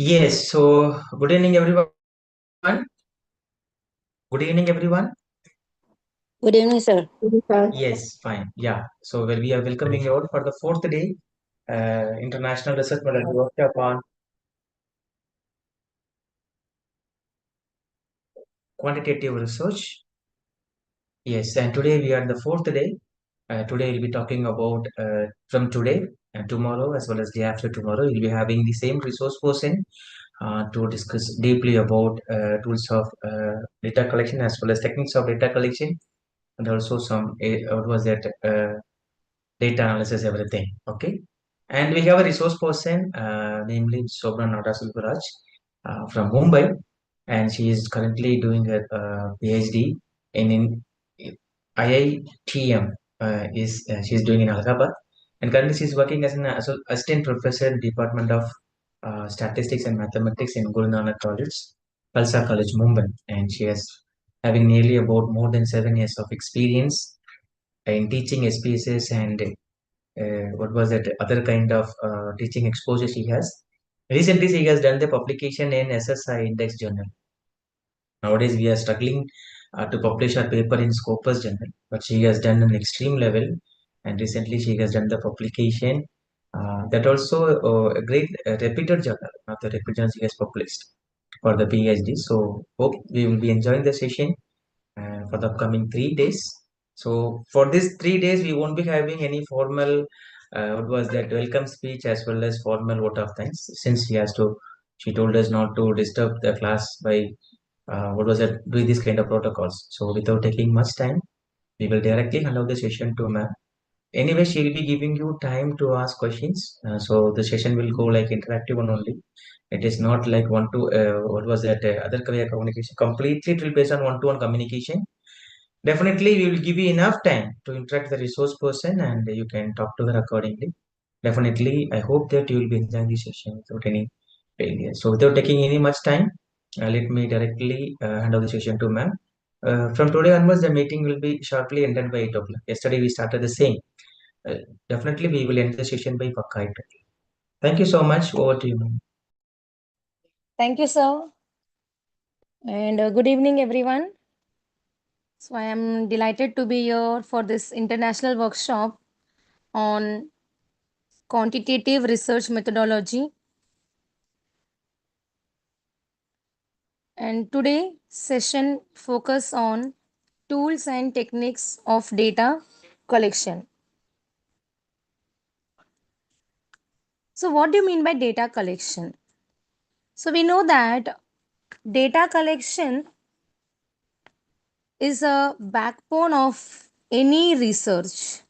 Yes, so good evening, everyone. Good evening, everyone. Good evening, sir. Yes, fine. Yeah, so we are welcoming you all for the fourth day, International Research Model Workshop on Quantitative Research. Yes, and today we are the fourth day. Today we'll be talking about from today and tomorrow as well as day after tomorrow. We'll be having the same resource person to discuss deeply about tools of data collection as well as techniques of data collection and also some what was that data analysis, everything. Okay. And we have a resource person, namely Sobra Nadasulbaraj from Mumbai, and she is currently doing a PhD in IITM. She's doing in Allahabad, and currently she's working as an assistant professor in Department of Statistics and Mathematics in Guru Nanak College, Khalsa College, Mumbai, and she has having nearly about more than 7 years of experience in teaching SPSS and what was that other kind of teaching exposure she has. Recently, she has done the publication in SSI Index Journal. Nowadays, we are struggling to publish our paper in Scopus Journal, but she has done an extreme level, and recently she has done the publication. That also a great reputed journal, not the reputed journal she has published for the PhD. So, hope we will be enjoying the session for the upcoming 3 days. So for these 3 days, we won't be having any formal, what was that, welcome speech as well as formal vote of thanks, since she told us not to disturb the class by, what was that, doing this kind of protocols. So without taking much time, we will directly hand over the session to ma'am. Anyway, she will be giving you time to ask questions. So the session will go like interactive one only. It is not like one to, what was that, other career communication. Completely it will based on one-to-one communication. Definitely, we will give you enough time to interact with the resource person and you can talk to her accordingly. Definitely, I hope that you will be enjoying the session without any failure. So, without taking any much time, let me directly hand over the session to ma'am. From today onwards, the meeting will be sharply ended by 8 o'clock. Yesterday, we started the same. Uh, Definitely, we will end the session by Pakka 8 o'clock. Thank you so much. Over to you, ma'am. Thank you, sir. And good evening, everyone. So, I am delighted to be here for this international workshop on quantitative research methodology. And today session focus on tools and techniques of data collection. So, what do you mean by data collection? So, we know that data collection is a backbone of any research.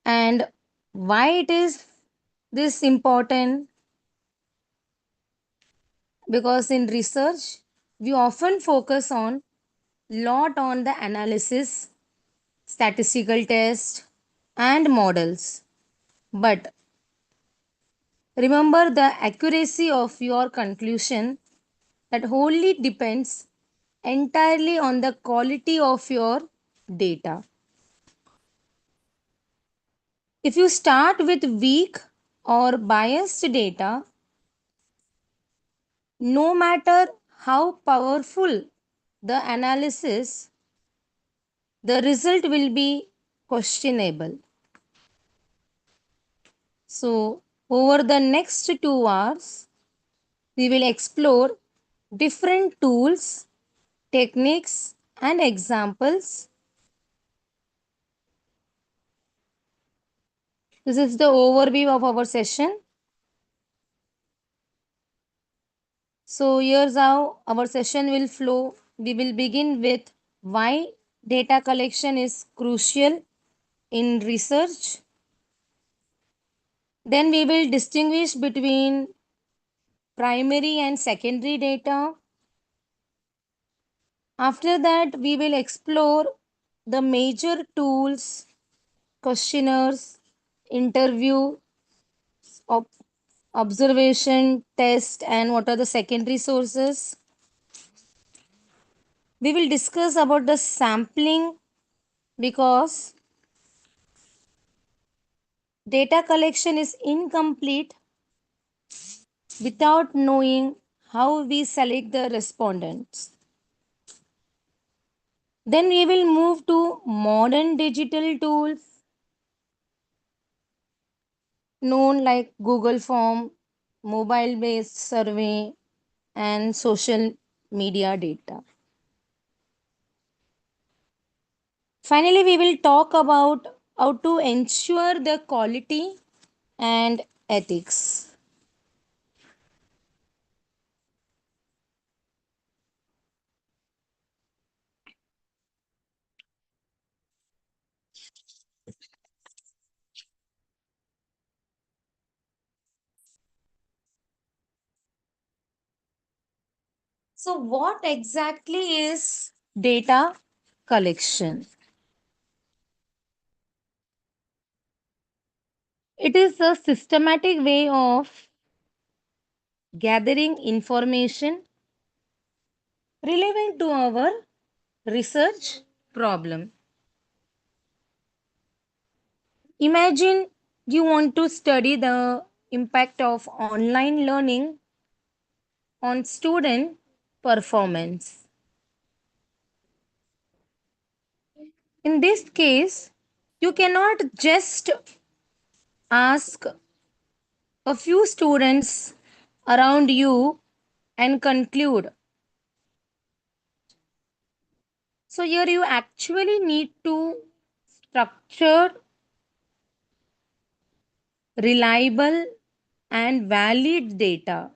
And why it is this important? Because in research we often focus on lot on the analysis, statistical test and models, but remember the accuracy of your conclusion that wholly depends entirely on the quality of your data. If you start with weak or biased data, no matter how powerful the analysis, the result will be questionable. So, over the next 2 hours, we will explore different tools, techniques, and examples. This is the overview of our session. So, here's how our session will flow. We will begin with why data collection is crucial in research. Then, we will distinguish between primary and secondary data. After that, we will explore the major tools, questionnaires, interview, ob- observation, test, and what are the secondary sources. We will discuss about the sampling because data collection is incomplete without knowing how we select the respondents. Then we will move to modern digital tools known like Google Form, mobile based survey, and social media data. Finally, we will talk about how to ensure the quality and ethics. So, what exactly is data collection? It is a systematic way of gathering information relevant to our research problem. Imagine you want to study the impact of online learning on student performance. In this case, you cannot just ask a few students around you and conclude. So, here you actually need to structure, reliable, and valid data.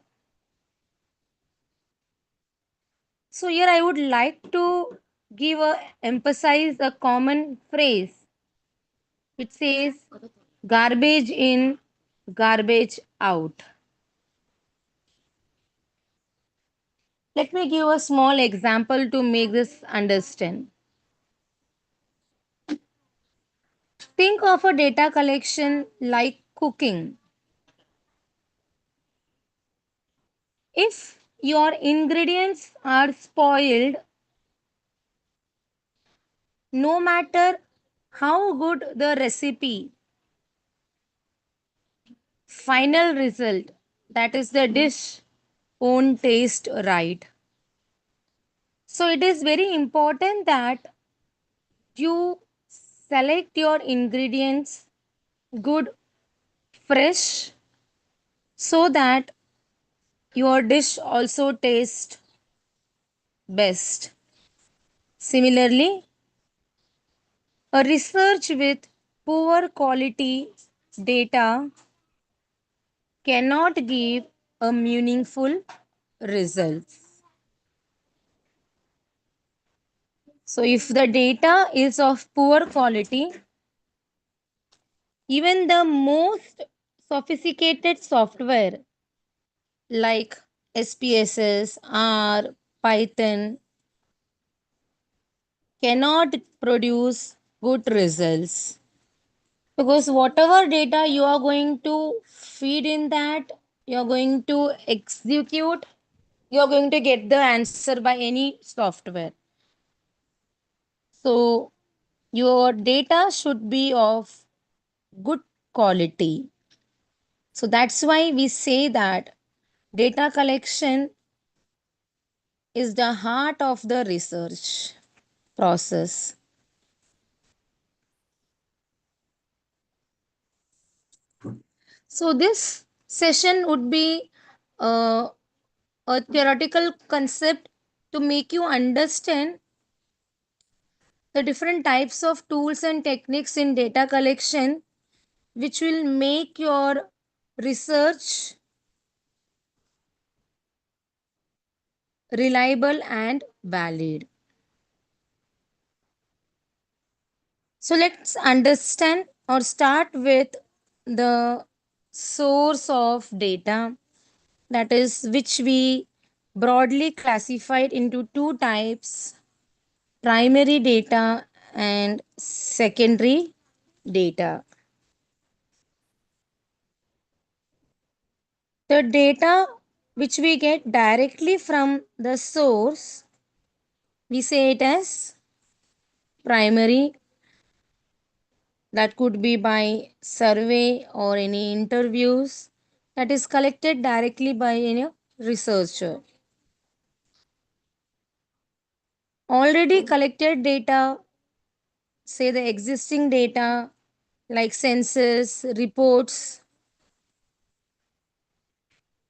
So, here I would like to emphasize a common phrase which says garbage in, garbage out. Let me give a small example to make this understand. Think of a data collection like cooking. If your ingredients are spoiled, no matter how good the recipe, final result, that is the dish, won't taste right. So it is very important that you select your ingredients good, fresh, so that your dish also tastes best. Similarly, a research with poor quality data cannot give a meaningful results. So if the data is of poor quality, even the most sophisticated software like SPSS, R, Python cannot produce good results, because whatever data you are going to feed in that, you are going to execute, you are going to get the answer by any software. So your data should be of good quality. So that's why we say that data collection is the heart of the research process. So this session would be uh, a theoretical concept to make you understand the different types of tools and techniques in data collection, which will make your research reliable and valid. So let's understand or start with the source of data, that is which we broadly classified into two types: primary data and secondary data. The data which we get directly from the source, we say it as primary. That could be by survey or any interviews. that is collected directly by a researcher. Already collected data, say the existing data like census, reports.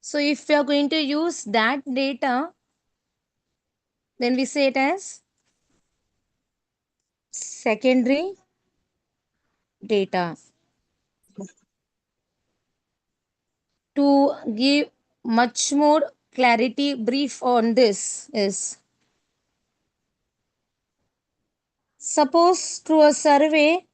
So if we are going to use that data, then we say it as secondary data. To give much more clarity brief on this is, suppose through a survey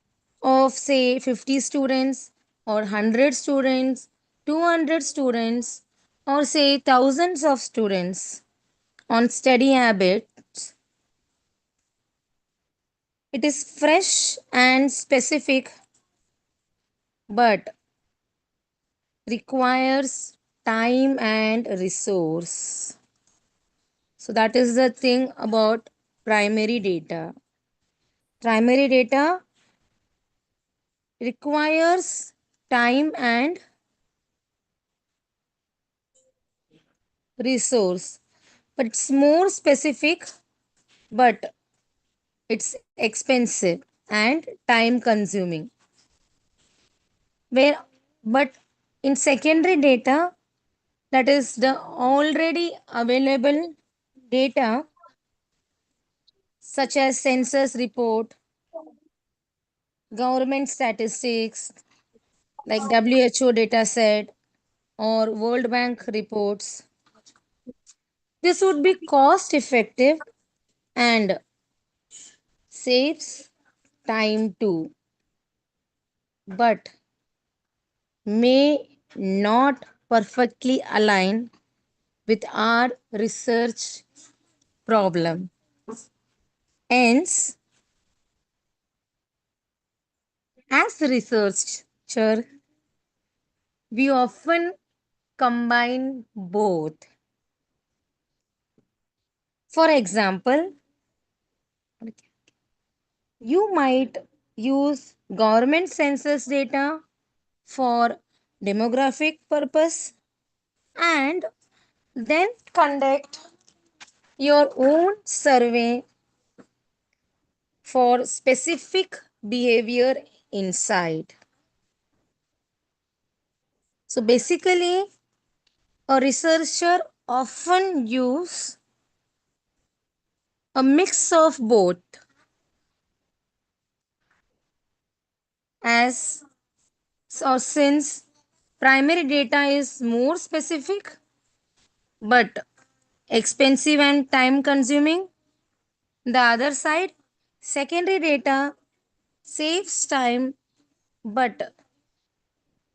of say 50 students or 100 students, 200 students, or say thousands of students on study habits, it is fresh and specific but requires time and resource. So that is the thing about primary data. Primary data requires time and resource, but it's more specific, but it's expensive and time consuming. Where, but in secondary data, that is the already available data such as census report, government statistics like WHO data set or World Bank reports. This would be cost effective and saves time too, but may not perfectly align with our research problem. Hence, as a researcher, we often combine both. For example, you might use government census data for demographic purpose and then conduct your own survey for specific behavior insight. So basically, a researcher often use a mix of both, as or since primary data is more specific but expensive and time consuming. The other side, secondary data saves time but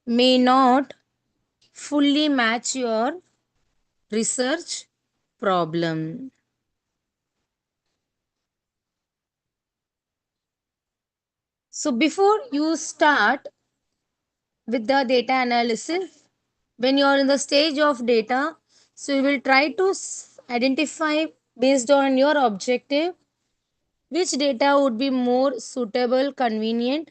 may not fully match your research problem. So before you start with the data analysis, when you are in the stage of data, so you will try to identify based on your objective which data would be more suitable, convenient.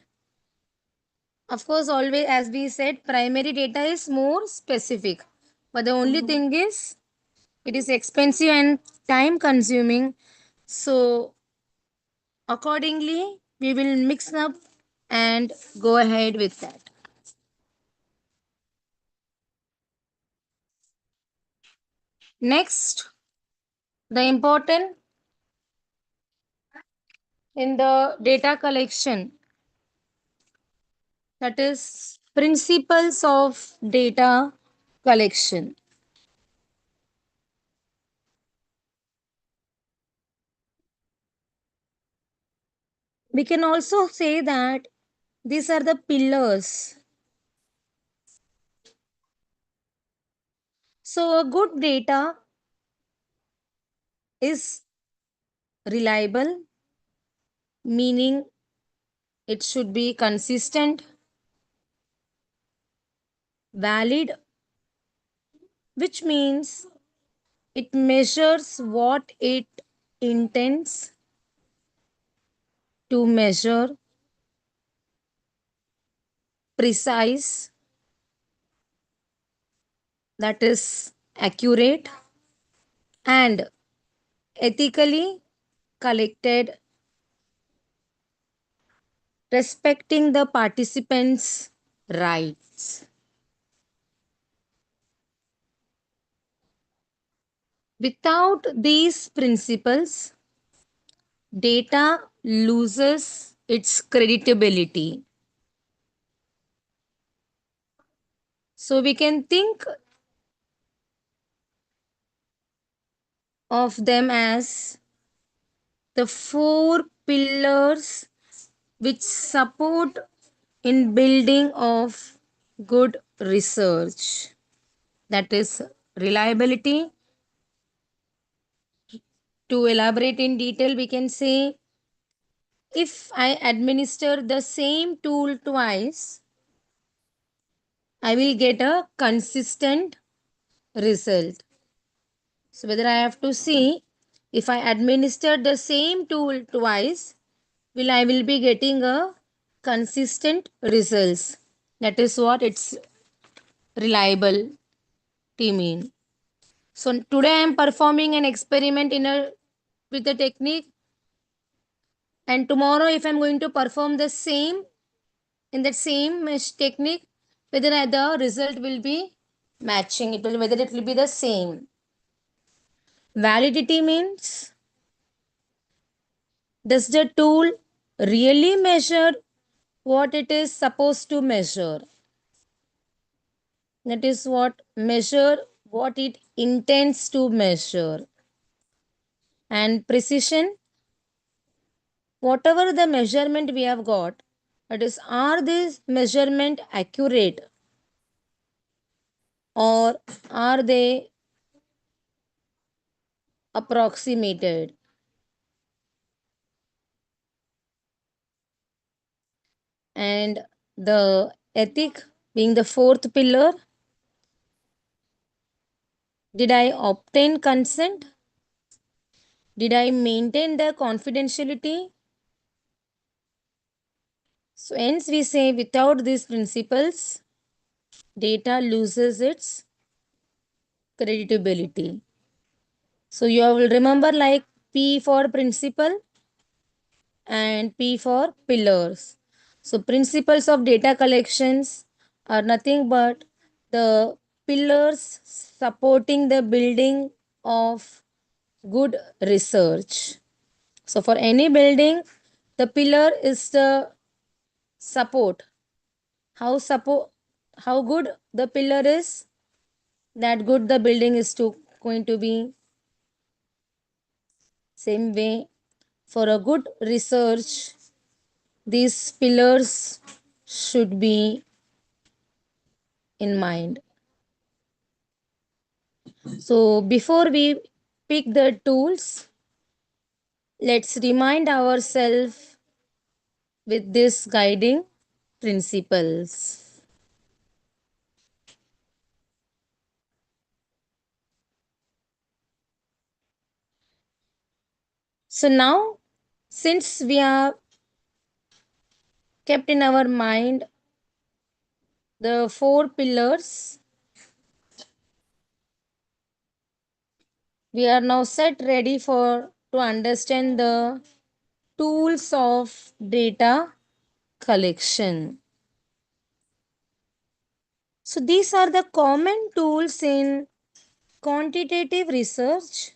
Of course, always as we said, primary data is more specific, but the only thing is it is expensive and time consuming. So accordingly, we will mix up and go ahead with that. Next, the important in the data collection, that is principles of data collection. We can also say that these are the pillars. So a good data is reliable, meaning it should be consistent, valid, which means it measures what it intends to measure, precise, that is accurate and ethically collected, respecting the participants' rights. Without these principles, data loses its credibility. So we can think of them as the four pillars which support in building of good research. That is reliability. To elaborate in detail, we can say if I administer the same tool twice, I will get a consistent result. So whether I have to see if I administer the same tool twice, will be getting a consistent results. That is what it's reliable mean. So today I am performing an experiment with a technique, and tomorrow if I'm going to perform the same in that same mesh technique, whether the result will be matching, whether it will be the same. Validity means, does the tool really measure what it is supposed to measure? That is what measure what it intends to measure. And precision, whatever the measurement we have got, that is, are these measurement accurate or are they approximated? And the ethic being the fourth pillar, did I obtain consent? Did I maintain the confidentiality? So hence we say without these principles, data loses its credibility. So you will remember like P for principle and P for pillars. So principles of data collections are nothing but the pillars supporting the building of good research. So for any building, the pillar is the support. How good the pillar is, that good the building is going to be. Same way, for a good research, these pillars should be in mind. So before we pick the tools, let's remind ourselves with these guiding principles. So now, since we have kept in our mind the four pillars, we are now set ready for to understand the tools of data collection. So these are the common tools in quantitative research,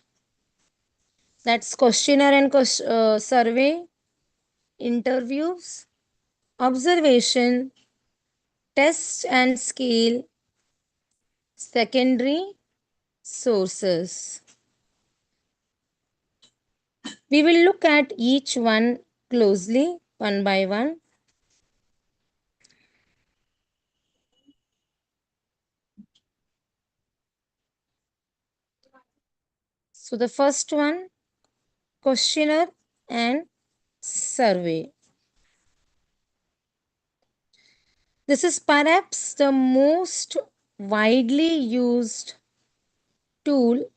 that's questionnaire and survey, interviews, observation, test and scale, secondary sources. We will look at each one closely, one by one. So the first one, questionnaire and survey. This is perhaps the most widely used tool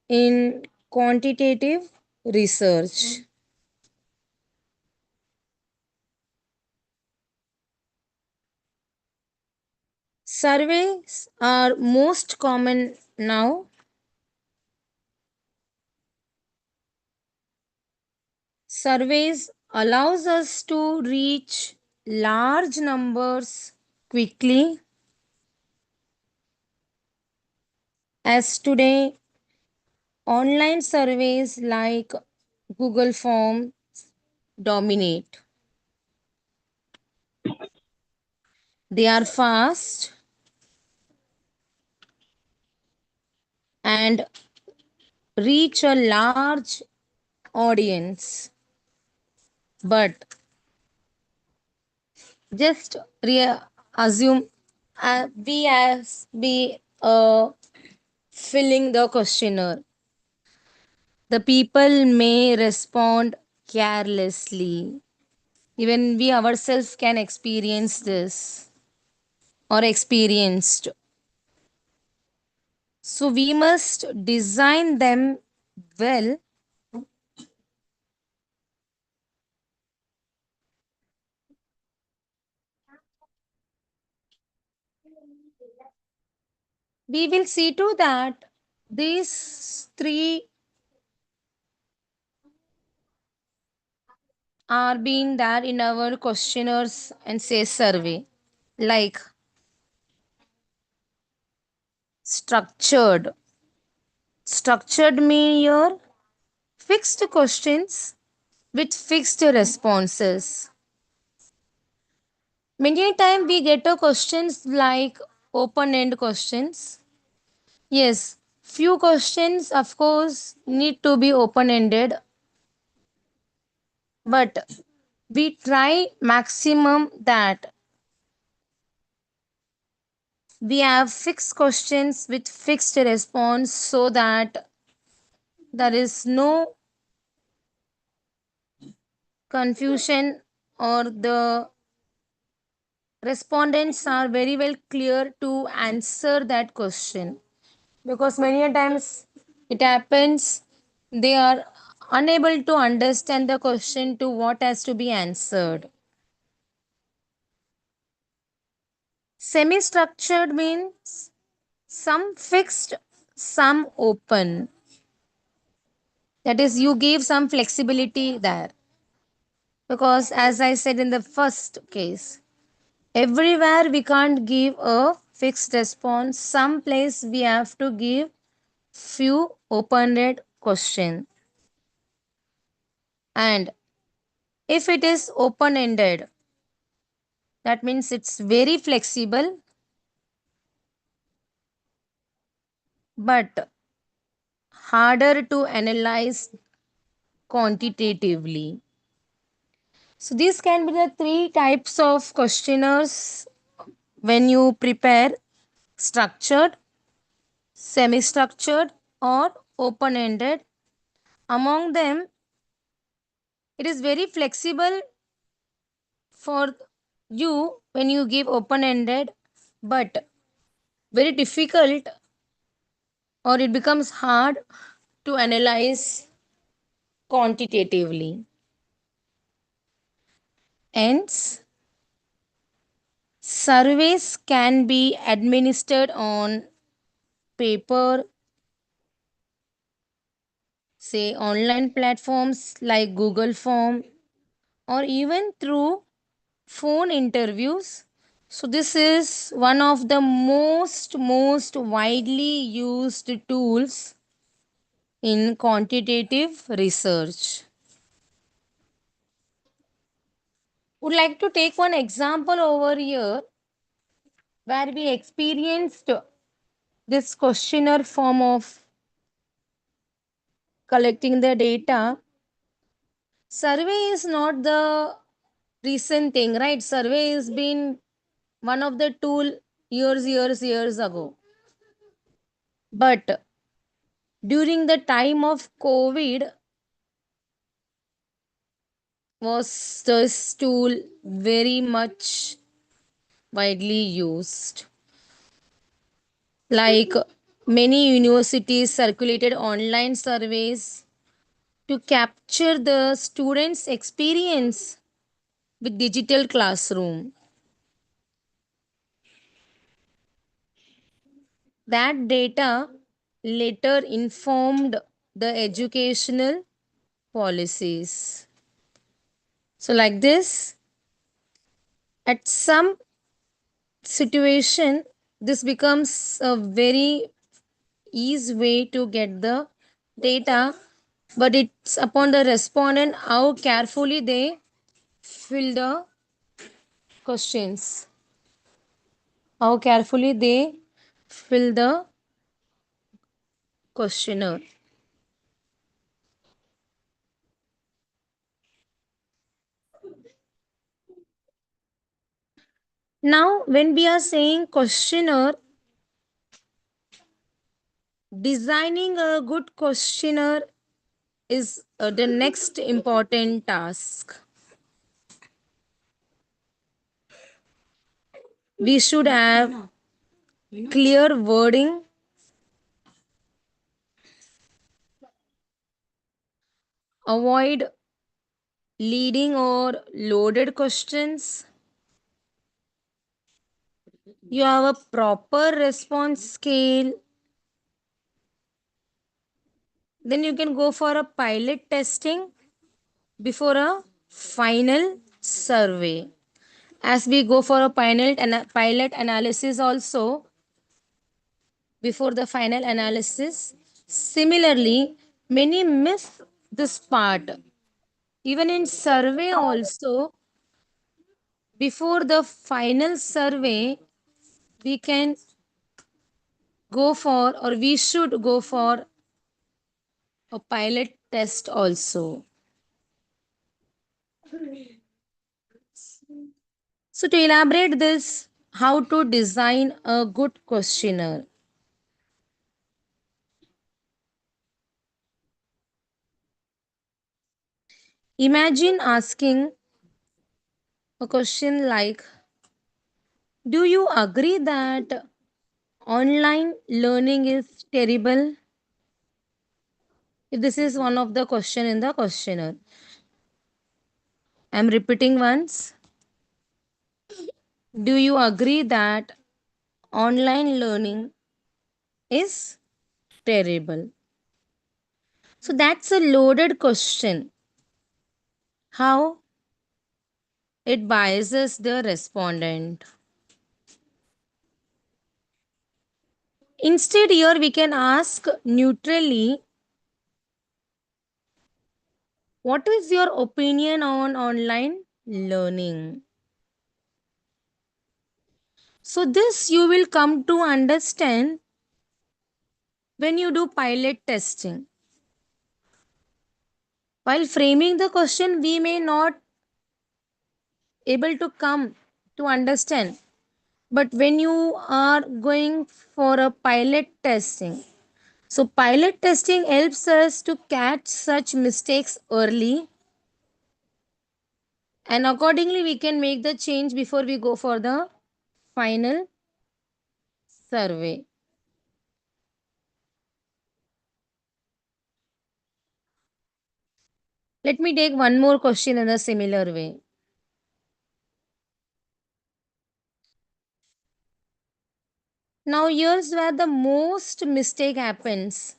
in quantitative research. Surveys are most common now. Surveys allows us to reach large numbers quickly, as today online surveys like Google Form dominate. They are fast and reach a large audience. But just assume we as be filling the questionnaire. The people may respond carelessly. Even we ourselves can experience this or experienced. So we must design them well. We will see to that these three are being there in our questionnaires and say survey, like structured. Structured mean your fixed questions with fixed responses. Many time we get a questions like open end questions. Yes, few questions of course need to be open ended, but we try maximum that we have fixed questions with fixed response so that there is no confusion or the respondents are very well clear to answer that question, because many a times it happens they are unable to understand the question to what has to be answered. Semi structured means some fixed, some open. That is, you give some flexibility there. Because, as I said in the first case, everywhere we can't give a fixed response. Some place we have to give few open-ended question. And if it is open-ended, that means it's very flexible, but harder to analyze quantitatively. So these can be the three types of questionnaires when you prepare: structured, semi structured, or open ended. Among them, it is very flexible for you when you give open ended, but very difficult or it becomes hard to analyze quantitatively. Hence, surveys can be administered on paper, say online platforms like Google Form, or even through phone interviews. So this is one of the most widely used tools in quantitative research. Would like to take one example over here where we experienced this questionnaire form of collecting the data. Survey is not the recent thing, right? Survey has been one of the tool years ago. But during the time of COVID was this tool very much widely used. Like many universities circulated online surveys to capture the students' experience with digital classroom. That data later informed the educational policies. So, like this, at some situation, this becomes a very easy way to get the data, but it's upon the respondent how carefully they fill the questions, how carefully they fill the questionnaire. Now, when we are saying questionnaire, designing a good questionnaire is the next important task. We should have clear wording, avoid leading or loaded questions. You have a proper response scale. Then you can go for a pilot testing before a final survey. As we go for a pilot analysis also before the final analysis. Similarly, many miss this part. Even in survey also, before the final survey, we can go for or we should go for a pilot test also. So to elaborate this, how to design a good questionnaire. Imagine asking a question like, do you agree that online learning is terrible? If this is one of the question in the questionnaire. I'm repeating once. Do you agree that online learning is terrible? So that's a loaded question. How it biases the respondent. Instead, here we can ask neutrally, what is your opinion on online learning? So, this you will come to understand when you do pilot testing. While framing the question, we may not able to come to understand. But when you are going for a pilot testing, so pilot testing helps us to catch such mistakes early, and accordingly we can make the change before we go for the final survey. Let me take one more question in a similar way. Now here's where the most mistake happens.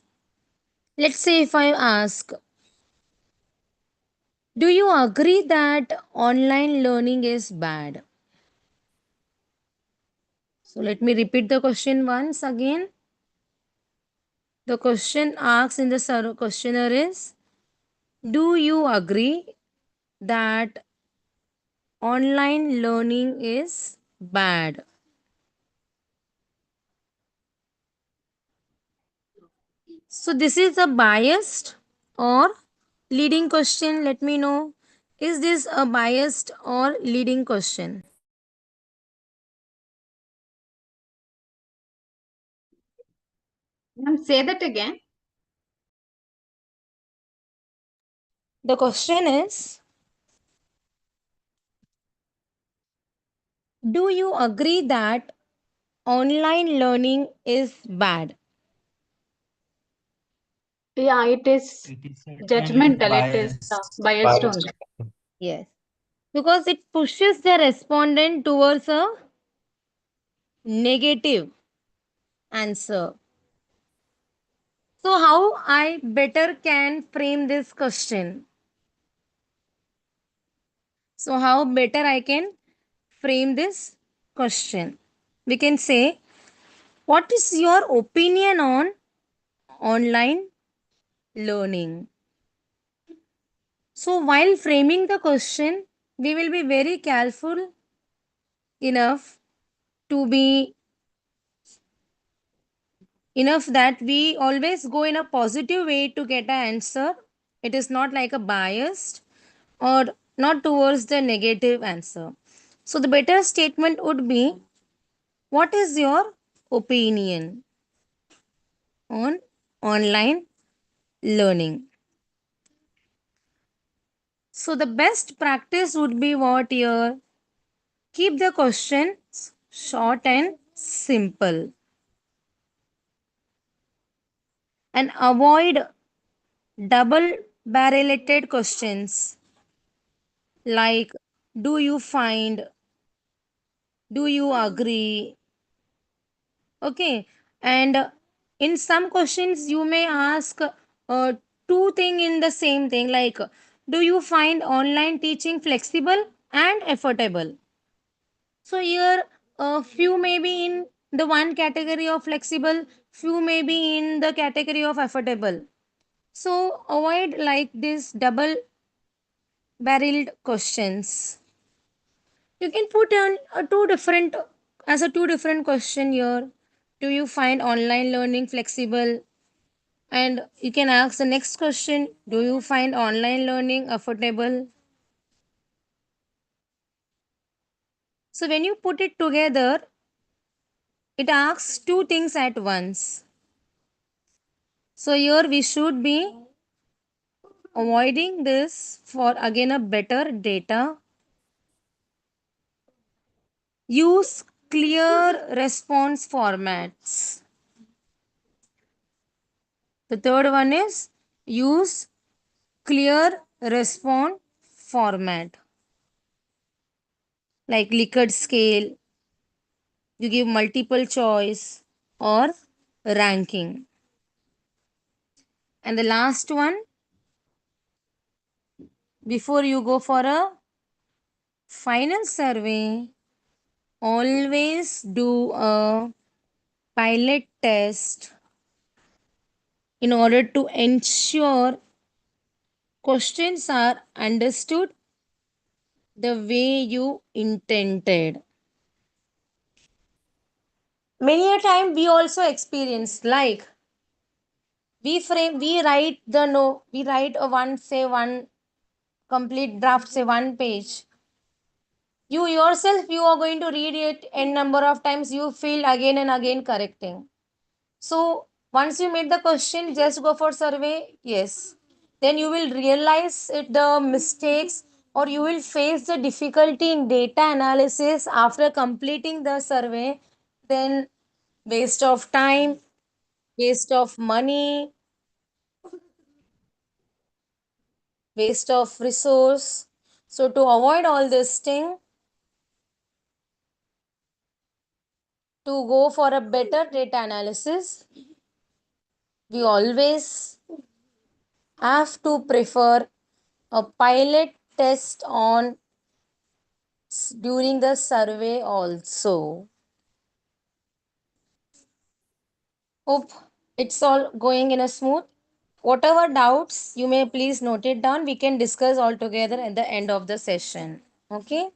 Let's say if I ask, do you agree that online learning is bad? So let me repeat the question once again. The question asked in the questionnaire is, do you agree that online learning is bad? So this is a biased or leading question. Let me know. Is this a biased or leading question? Ma'am, say that again. The question is, do you agree that online learning is bad? Yeah, it is It is certainly judgmental. It is biased only. Yes. Because it pushes the respondent towards a negative. answer. So how I better can frame this question? So how better I can frame this question? We can say, what is your opinion on online learning? So while framing the question, we will be very careful enough to be enough that we always go in a positive way to get an answer. It is not like a biased or not towards the negative answer. So the better statement would be, what is your opinion on online learning? So the best practice would be what here? Keep the questions short and simple and avoid double barrelated questions like, do you find, do you agree? Okay. And in some questions you may ask two thing in the same thing, like, do you find online teaching flexible and affordable? So here a few may be in the one category of flexible, few may be in the category of affordable. So avoid like this double barreled questions. You can put on a two different as a two different question here. Do you find online learning flexible? And you can ask the next question, do you find online learning affordable? So when you put it together, it asks two things at once. So here we should be avoiding this for again a better data. Use clear response formats. The third one is use clear response format like Likert scale, you give multiple choice or ranking. And the last one, before you go for a final survey, always do a pilot test in order to ensure questions are understood the way you intended. Many a time we also experience like we write the no, we write a one say one complete draft, say one page. You yourself, you are going to read it n number of times, you feel again and again correcting. So once you made the question, just go for survey, yes. Then you will realize it, the mistakes, or you will face the difficulty in data analysis after completing the survey. Then waste of time, waste of money, waste of resource. So to avoid all this thing, to go for a better data analysis, we always have to prefer a pilot test on during the survey also. Hope it's all going in a smooth. Whatever doubts you may please note it down. We can discuss all together at the end of the session. Okay.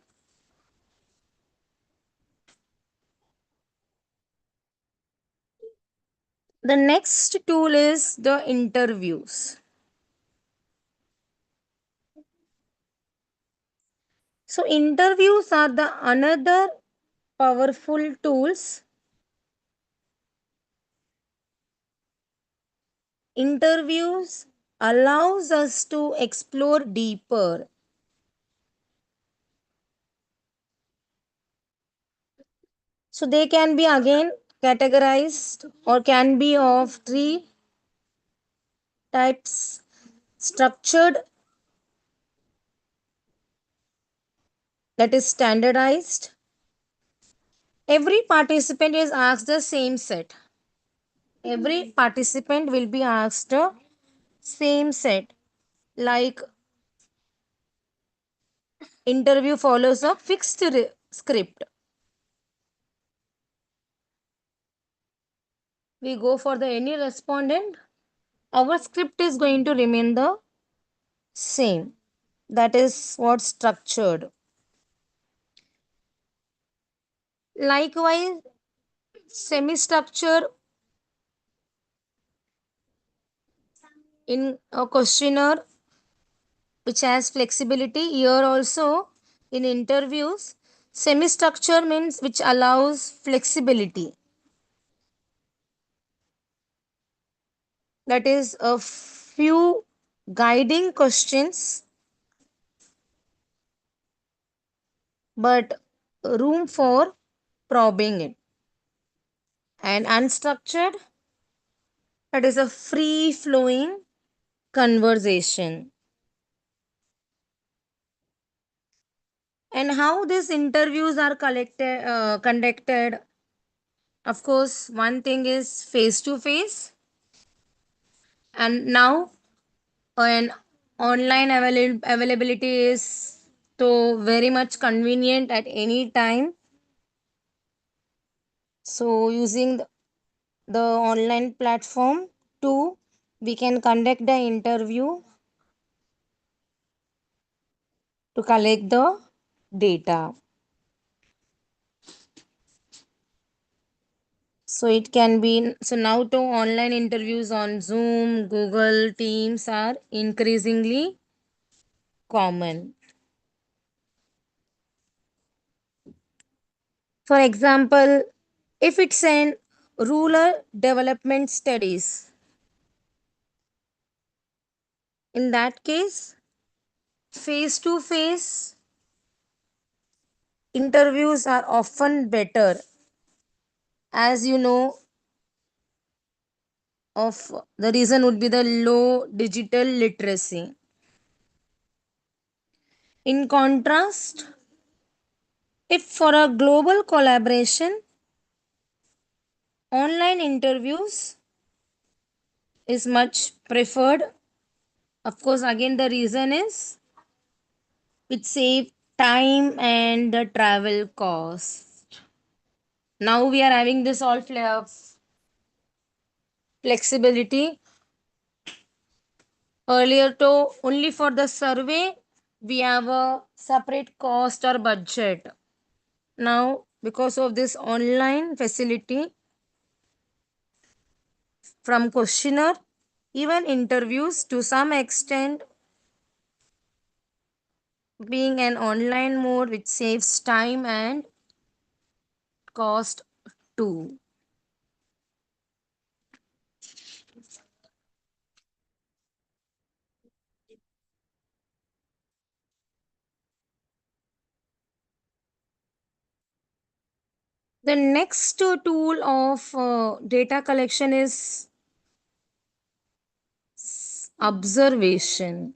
The next tool is the interviews. So interviews are the another powerful tools. Interviews allows us to explore deeper. So they can be again categorized or can be of three types: structured, that is standardized. Every participant is asked the same set. Every participant will be asked a same set, like interview follows a fixed script. We go for the any respondent, our script is going to remain the same. That is what structured. Likewise, semi structure in a questionnaire which has flexibility. Here also in interviews, semi structure means which allows flexibility. That is a few guiding questions, but room for probing it. And unstructured, that is a free flowing conversation. And how these interviews are conducted, of course, one thing is face to face, and now an online availability is so very much convenient at any time. So using the online platform too, we can conduct the interview to collect the data. So it can be, so now to online interviews on Zoom, Google, Teams are increasingly common. For example, if it's an rural development studies, in that case, face to face interviews are often better, as you know, of the reason would be the low digital literacy. In contrast, if for a global collaboration, online interviews is much preferred. Of course, again, the reason is it save time and the travel cost. Now we are having this all flexibility. Earlier, to only for the survey, we have a separate cost or budget. Now, because of this online facility, from questionnaire, even interviews to some extent, being an online mode which saves time and cost too. The next tool of data collection is observation.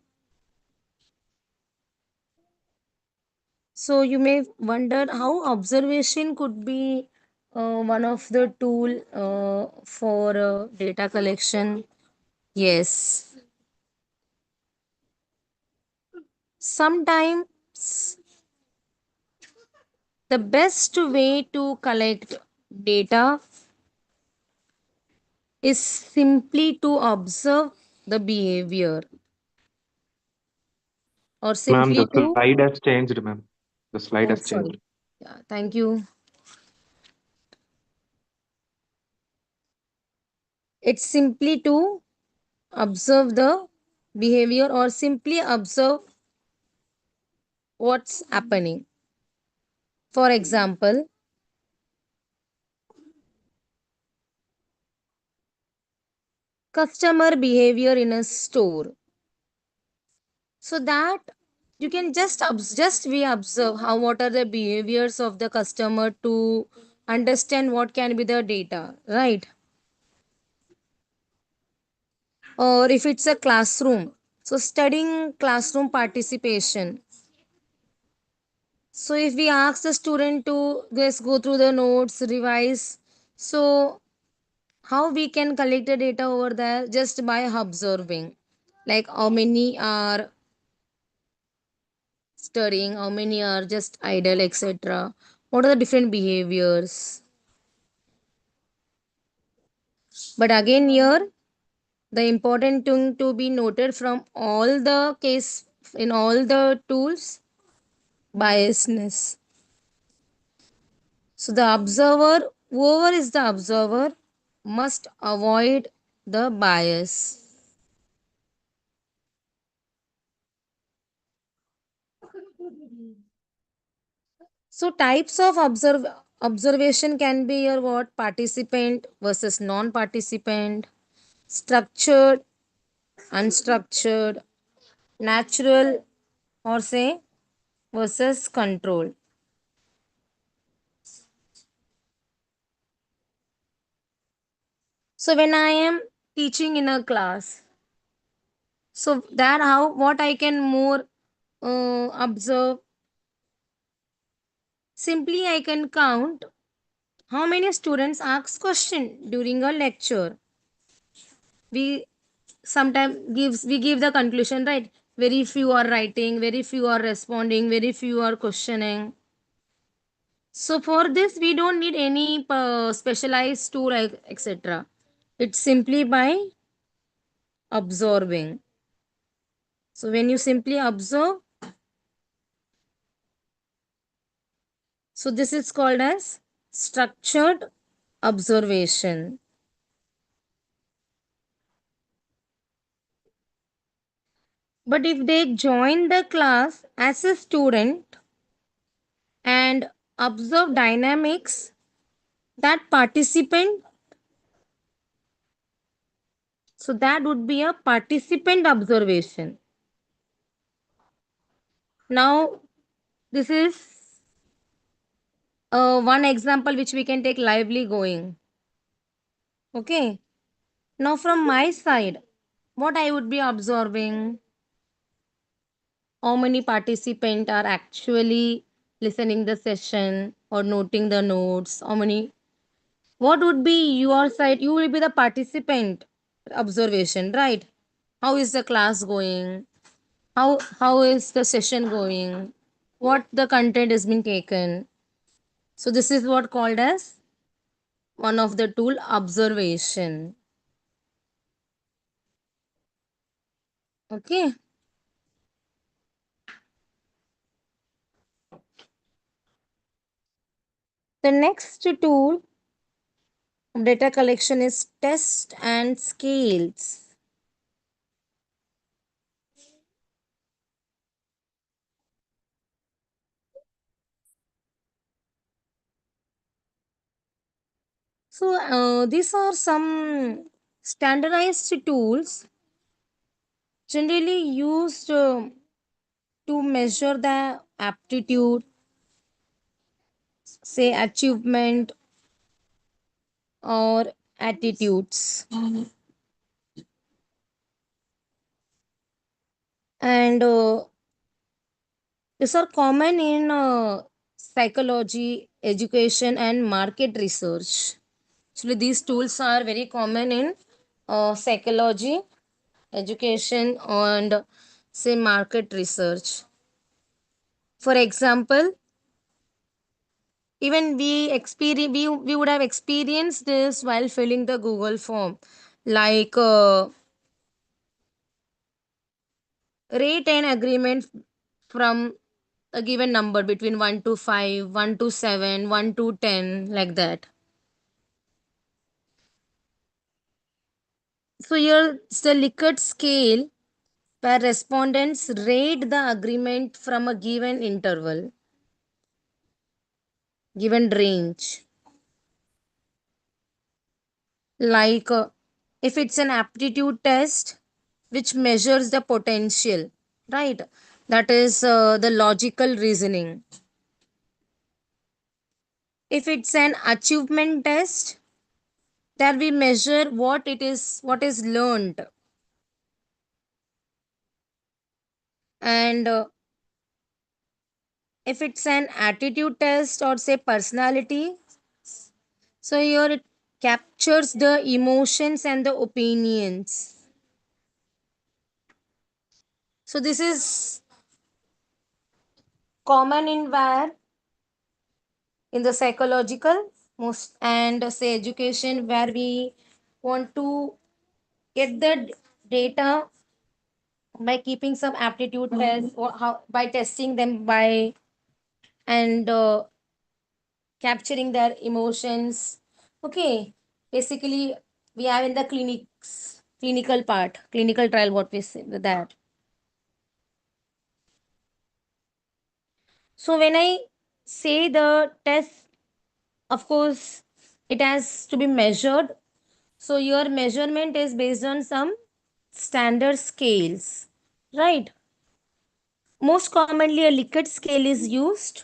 So you may wonder how observation could be one of the tool for data collection. Yes, sometimes the best way to collect data is simply to observe the behavior, or Ma'am, simply the to, slide has changed, ma'am. The slide oh has changed. sorry, yeah, thank you. It's simply to observe the behavior or simply observe what's happening. For example, customer behavior in a store. So that you can just we observe how what are the behaviors of the customer to understand what can be the data, right? Or if it's a classroom, so studying classroom participation. So if we ask the student to just go through the notes, revise, so How we can collect the data over there? Just by observing, like how many are studying, how many are just idle, etc. What are the different behaviors? But again, here the important thing to be noted from all the case in all the tools, biasness. So the observer, whoever is the observer, must avoid the bias. So types of observation can be your what, participant versus non-participant, structured, unstructured, natural, or say versus control. So when I am teaching in a class, so that how what I can more observe. Simply I can count how many students ask question during a lecture. We sometimes we give the conclusion, right? Very few are writing, very few are responding, very few are questioning. So for this we don't need any specialized tool, etc. It's simply by observing. So when you simply observe, so this is called as structured observation. But if they join the class as a student and observe dynamics, that participant, so that would be a participant observation. Now, this is one example which we can take lively going. Okay. Now, from my side, what I would be observing, how many participants are actually listening the session or noting the notes, how many, what would be your side? You will be the participant observation, right? How is the class going? How is the session going? What the content has been taken? So this is what called as one of the tool, observation. Okay. The next tool of data collection is test and scales. So these are some standardized tools generally used to measure the aptitude, say achievement or attitudes. And these are common in psychology, education, and market research. Actually, these tools are very common in psychology, education, and say market research. For example, even we would have experienced this while filling the Google form, like rate an agreement from a given number between 1 to 5, 1 to 7, 1 to 10, like that. So here it's the Likert scale where respondents rate the agreement from a given interval, given range. Like if it's an aptitude test which measures the potential, right? That is the logical reasoning. If it's an achievement test, there we measure what is learned. And if it's an attitude test or say personality, so here it captures the emotions and the opinions. So this is common in where in the psychological most and say education where we want to get the data by keeping some aptitude tests or how by testing them by and capturing their emotions. Okay, basically we have in the clinical part, clinical trial, what we say with that. So when I say the test, of course, it has to be measured. So your measurement is based on some standard scales, right? Most commonly, a Likert scale is used.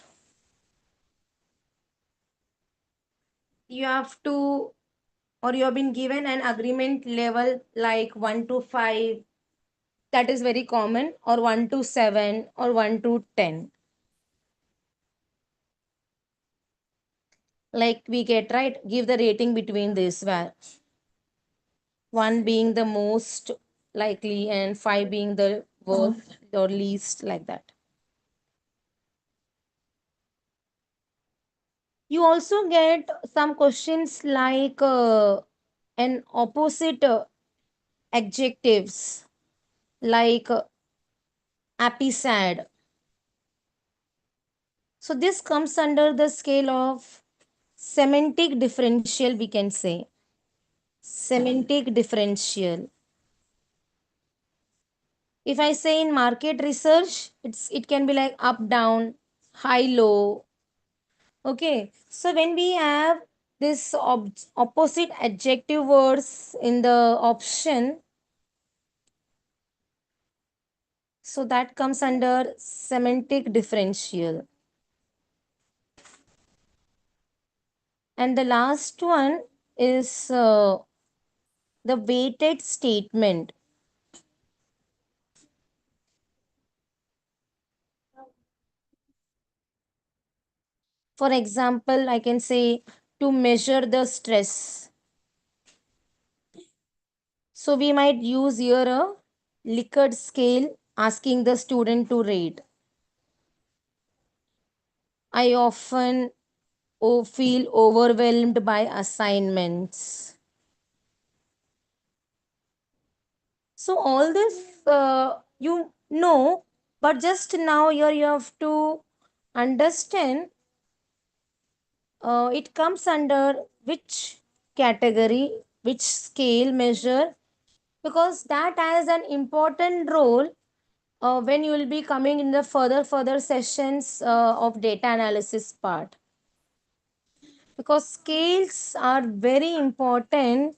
You have to, or you have been given an agreement level like 1 to 5, that is very common, or 1 to 7, or 1 to 10. Like we get, right? Give the rating between this, where 1 being the most likely and 5 being the worst or least, like that. You also get some questions like an opposite adjectives like happy, sad. So this comes under the scale of semantic differential, we can say. Semantic differential. If I say in market research, it can be like up, down, high, low. Okay. So when we have this opposite adjective words in the option, so that comes under semantic differential. And the last one is the weighted statement. For example, I can say to measure the stress. So we might use here a Likert scale asking the student to rate. I often feel overwhelmed by assignments. So all this you know, but just now here you have to understand it comes under which category, which scale measure, because that has an important role when you will be coming in the further sessions of data analysis part, because scales are very important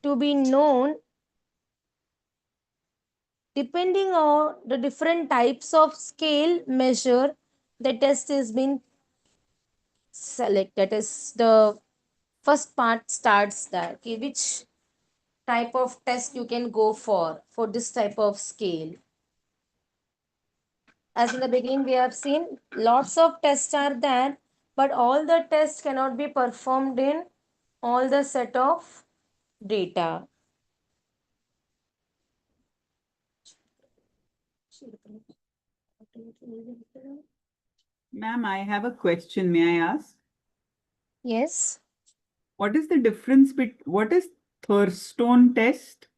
to be known. Depending on the different types of scale measure, the test is being selected. That is the first part starts there. Okay, which type of test you can go for this type of scale. As in the beginning, we have seen lots of tests are there, but all the tests cannot be performed in all the set of data. Ma'am, I have a question. May I ask? Yes. What is the difference what is Thurstone test?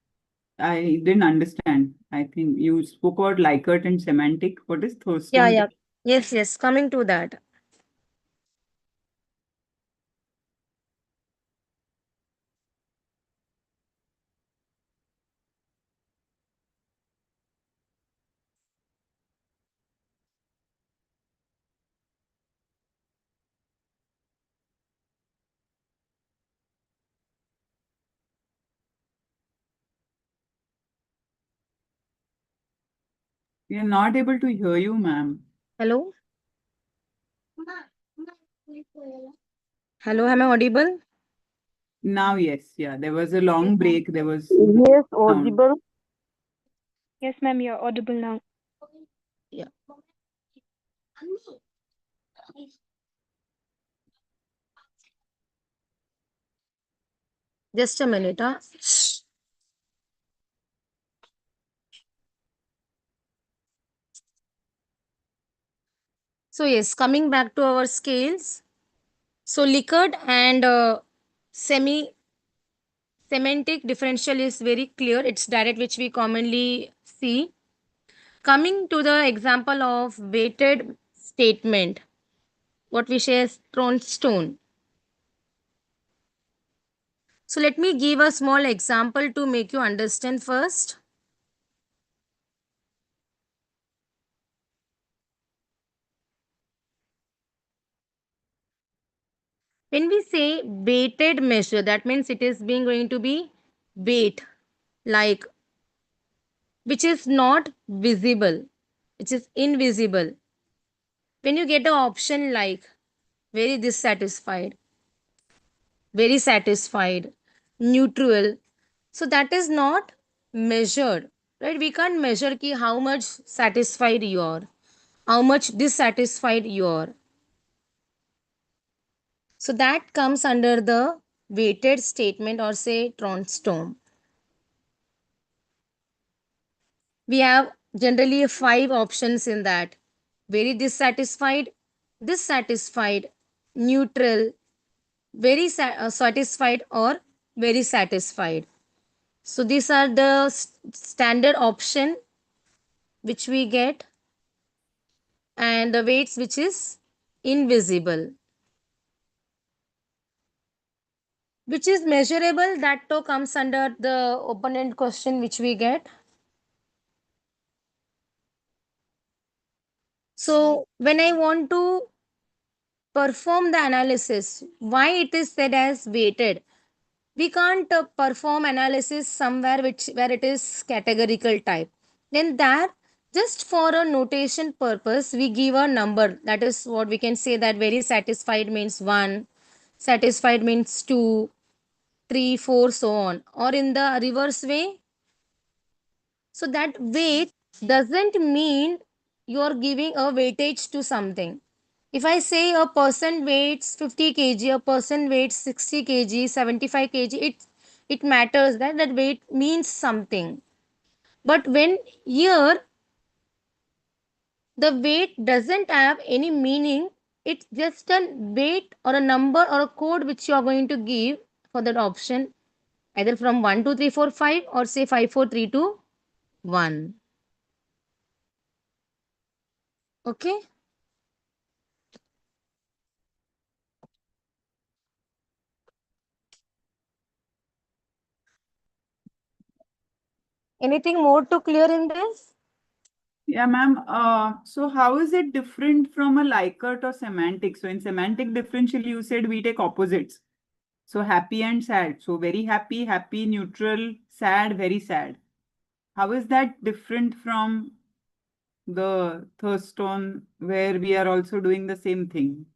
I didn't understand. I think you spoke about Likert and semantic. What is Yeah, Thurstone yeah. test? Yes. Coming to that. We are not able to hear you, ma'am. Hello? Hello, am I audible? Now, yes. Yeah, there was a long break. There was Yes, sound. audible. Yes, ma'am, you're audible now. Yeah. Just a minute. So yes, coming back to our scales. So Likert and semantic differential is very clear. It's direct, which we commonly see. Coming to the example of weighted statement, what we say is thrown stone. So let me give a small example to make you understand first. When we say weighted measure, that means it is being going to be weight, like which is not visible, which is invisible. When you get an option like very dissatisfied, very satisfied, neutral, so that is not measured, right? We can't measure ki how much satisfied you are, how much dissatisfied you are. So that comes under the weighted statement or say Tronstorm. We have generally 5 options in that: very dissatisfied, dissatisfied, neutral, very satisfied, or very satisfied. So these are the standard option which we get, and the weights which is invisible, which is measurable, that too comes under the open-end question which we get. So when I want to perform the analysis, why it is said as weighted? We can't perform analysis somewhere which where it is categorical type. Then there, just for a notation purpose, we give a number. That is what we can say, that very satisfied means 1, satisfied means 2, 3, 4, so on. Or in the reverse way. So that weight doesn't mean you're giving a weightage to something. If I say a person weighs 50 kg, a person weighs 60 kg, 75 kg, it matters that that weight means something. But when here the weight doesn't have any meaning, it's just a weight or a number or a code which you are going to give for that option, either from 1, 2, 3, 4, 5, or say 5, 4, 3, 2, 1. Okay. Anything more to clear in this? Yeah, ma'am. So how is it different from a Likert or semantic? So in semantic differential, you said we take opposites. So happy and sad. So very happy, happy, neutral, sad, very sad. How is that different from the Thurston where we are also doing the same thing?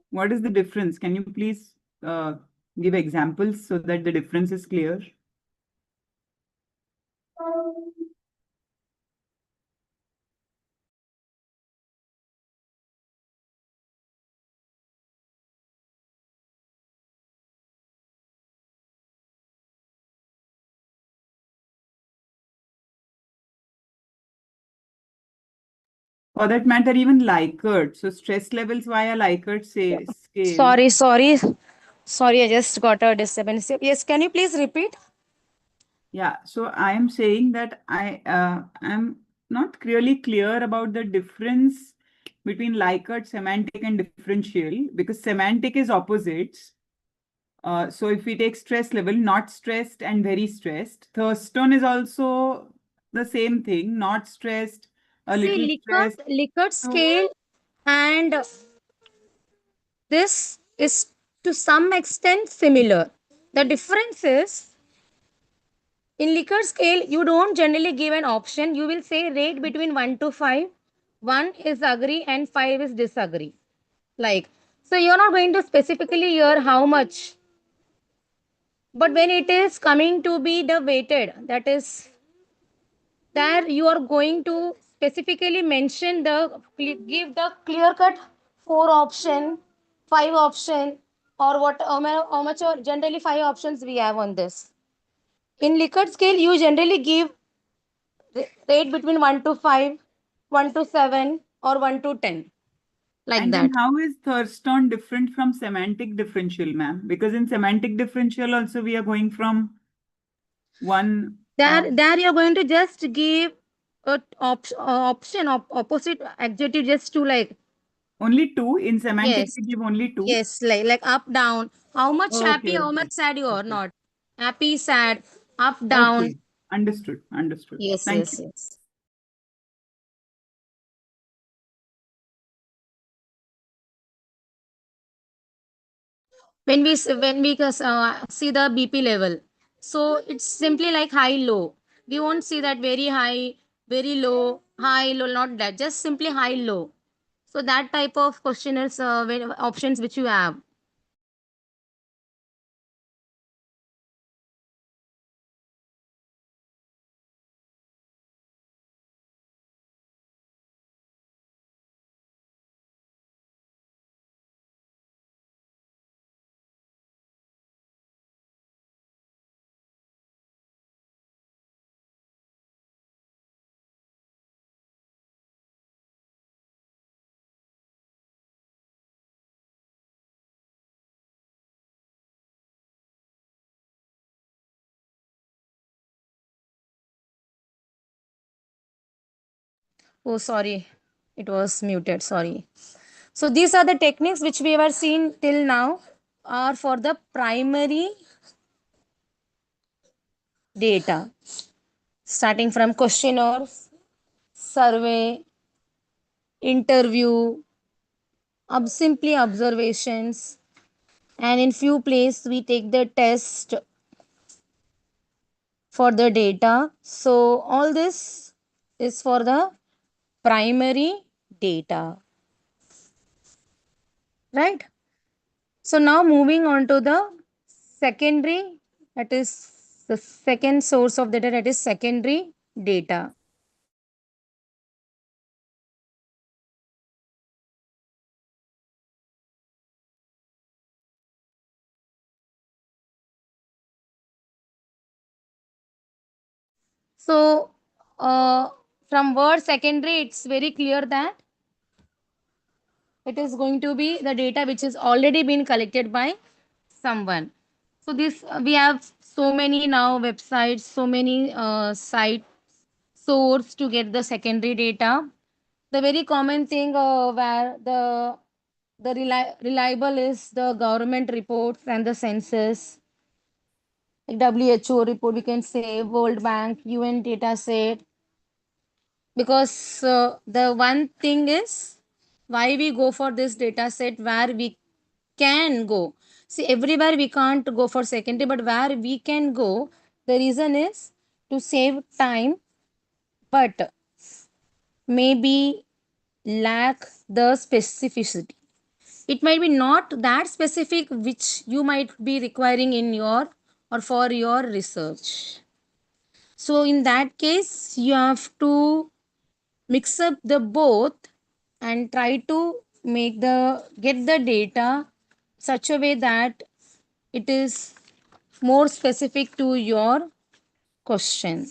What is the difference? Can you please give examples so that the difference is clear? For that matter, even Likert. So stress levels via Likert say scale. Sorry, I just got a disturbance. Yes, can you please repeat? Yeah, so I am saying that I am not really clear about the difference between Likert, semantic, and differential, because semantic is opposites. So if we take stress level, not stressed and very stressed, Thurston is also the same thing, not stressed, a little See, stressed. Likert scale and this is to some extent similar. The difference is, in Likert scale, you don't generally give an option. You will say rate between 1 to 5. 1 is agree and 5 is disagree. Like, so you're not going to specifically hear how much. But when it is coming to be the weighted, that is, there you are going to specifically mention the, give the clear cut 4 option, 5 option, or what, how much, or generally 5 options we have on this. In Likert scale, you generally give rate between 1 to 5, 1 to 7, or 1 to 10. Like And that. then how is Thurston different from semantic differential, ma'am? Because in semantic differential also we are going from one. There you're going to just give a option of opposite adjective just to like. Only 2 in semantic Yes. we give only 2. Yes, like up, down. How much Okay, happy, how okay. much sad you are Okay. not. Happy, sad, up, down. Okay. Understood. Understood. Yes, Thank yes, you. yes. When we see the BP level, so it's simply like high, low. We won't see that very high, very low, high, low, not that. Just simply high, low. So that type of questionnaires, options which you have. Oh, sorry, it was muted. Sorry. So these are the techniques which we have seen till now are for the primary data, starting from questionnaires, survey, interview, simply observations, and in few places we take the test for the data. So all this is for the primary data, right? So now moving on to the secondary, that is the second source of data, that is secondary data. So from word secondary, it's very clear that it is going to be the data which is already been collected by someone. So this we have so many now websites, so many site source to get the secondary data. The very common thing where the reliable is the government reports and the census, like WHO report, we can say World Bank, UN data set. Because the one thing is why we go for this data set where we can go. See, everywhere we can't go for secondary, but where we can go, the reason is to save time, but maybe lack the specificity. It might be not that specific which you might be requiring in your or for your research. So in that case, you have to mix up the both and try to get the data such a way that it is more specific to your question.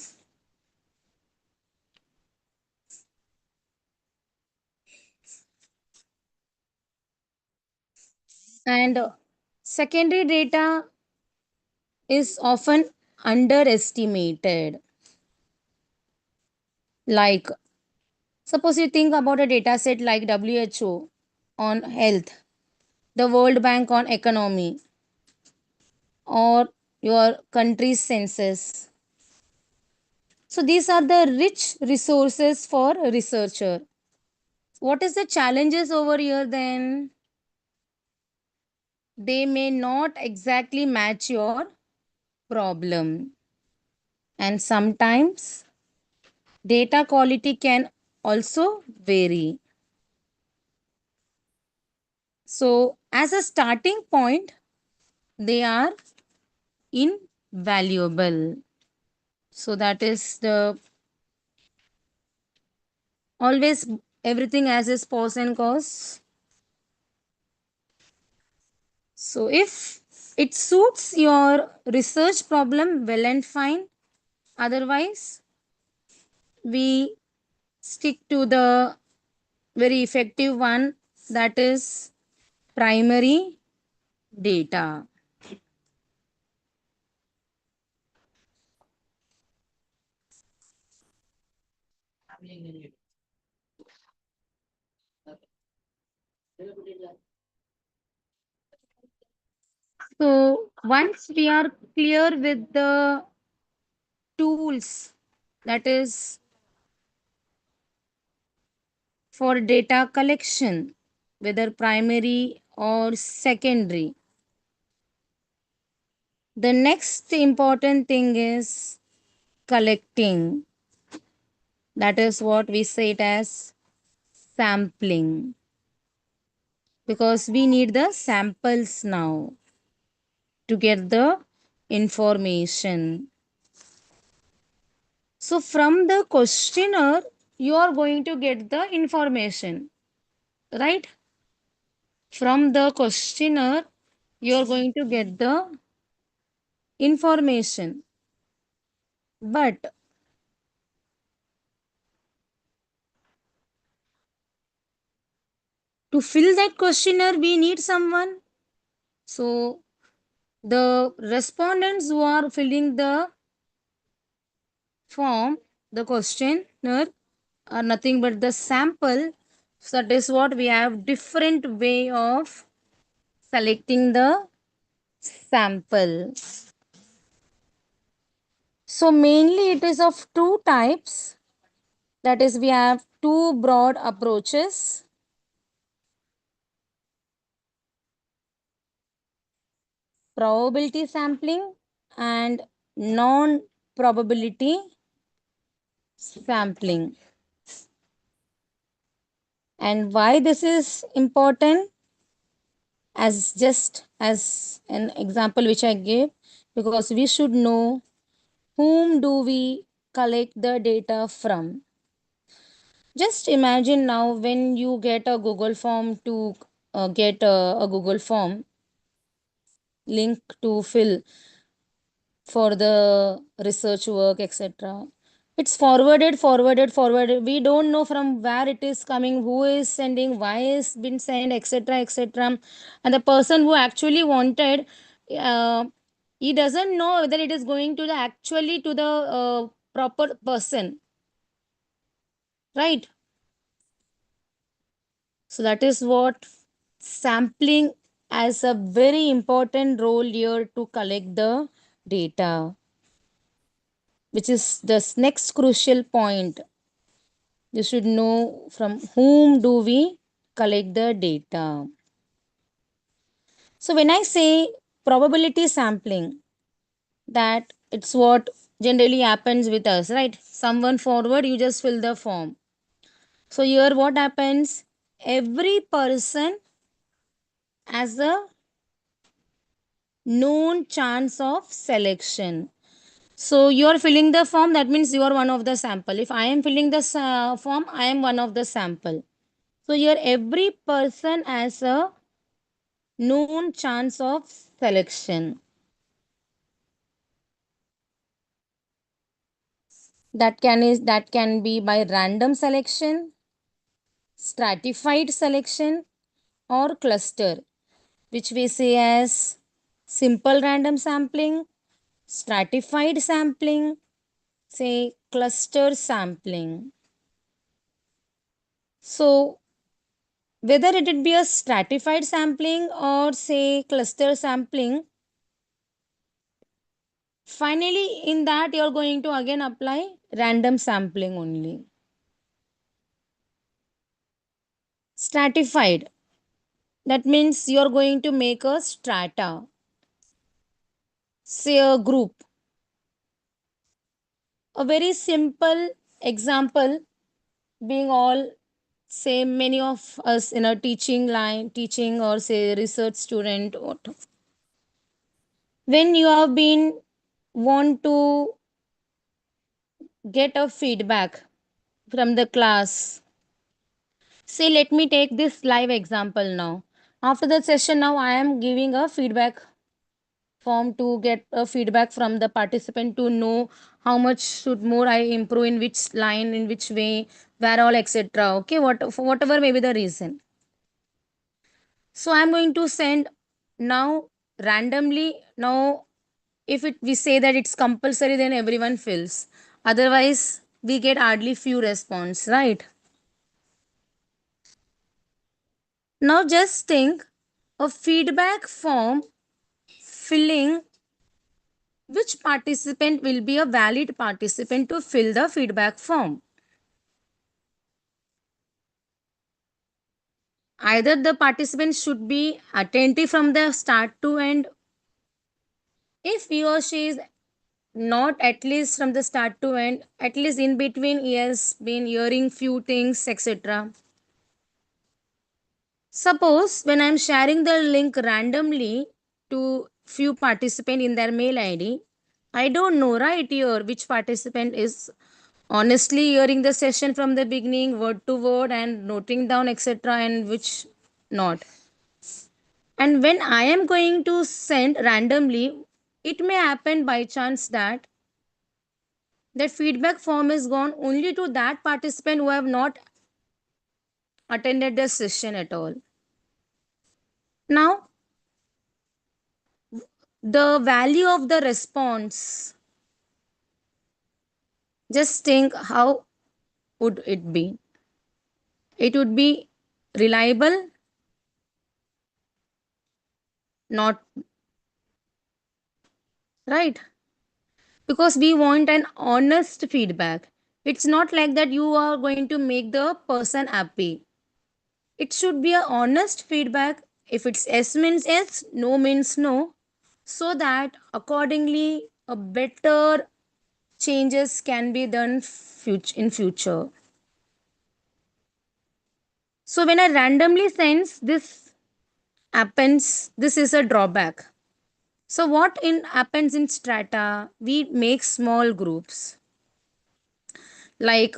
And secondary data is often underestimated. Like, suppose you think about a data set like WHO on health, the World Bank on economy, or your country's census. So these are the rich resources for a researcher. What is the challenges over here then? They may not exactly match your problem. And sometimes data quality can also vary. So as a starting point, they are invaluable. So that is the always everything has its pros and cons. So if it suits your research problem, well and fine. Otherwise, we stick to the very effective one, that is primary data. So once we are clear with the tools, that is for data collection, whether primary or secondary, the next important thing is collecting. That is what we say it as sampling, because we need the samples now to get the information. So from the questionnaire, you are going to get the information, right? From the questionnaire, you are going to get the information. But to fill that questionnaire, we need someone. So the respondents who are filling the form, the questionnaire, are nothing but the sample. So that is what we have different way of selecting the sample. So mainly it is of two types. That is, we have two broad approaches. Probability sampling and non-probability sampling. And why this is important, as just as an example which I gave, because we should know whom do we collect the data from. Just imagine now when you get a Google form to get a Google form link to fill for the research work, etc. It's forwarded. We don't know from where it is coming, who is sending, why it's been sent, etc., etc. And the person who actually wanted, uh, he doesn't know whether it is going to the actually to the proper person, right? So that is what sampling as a very important role here to collect the data, which is the next crucial point. You should know from whom do we collect the data. So when I say probability sampling, that it's what generally happens with us, right? Someone forward, you just fill the form. So here what happens? Every person has a known chance of selection. So you are filling the form, that means you are one of the sample. If I am filling the form, I am one of the sample. So here every person has a known chance of selection. That can be by random selection, stratified selection, or cluster, which we say as simple random sampling, stratified sampling, say cluster sampling. So whether it would be a stratified sampling or say cluster sampling, finally in that you're going to again apply random sampling only. Stratified, that means you're going to make a strata, say a group. A very simple example being all, say many of us in a teaching line, teaching or say research student, when you have been want to get a feedback from the class. Say, let me take this live example now. After that session, now I am giving a feedback form to get a feedback from the participant to know how much should more I improve in which line, in which way, where all, etc. Okay, for whatever may be the reason. So I'm going to send now randomly. Now, if we say that it's compulsory, then everyone fills. Otherwise, we get hardly few response, right? Now just think a feedback form filling, which participant will be a valid participant to fill the feedback form. Either the participant should be attentive from the start to end. If he or she is not at least from the start to end, at least in between years, been hearing few things, etc. Suppose when I'm sharing the link randomly to few participant in their mail ID, I don't know right here which participant is honestly hearing the session from the beginning, word to word, and noting down, etc., and which not. And when I am going to send randomly, it may happen by chance that that feedback form is gone only to that participant who have not attended the session at all. Now, the value of the response, just think how would it be? It would be reliable, not right, because we want an honest feedback. It's not like that you are going to make the person happy. It should be a honest feedback. If it's yes means yes, no means no, so that accordingly a better changes can be done in future. So when I randomly sends this happens, this is a drawback. So what happens in strata, we make small groups, like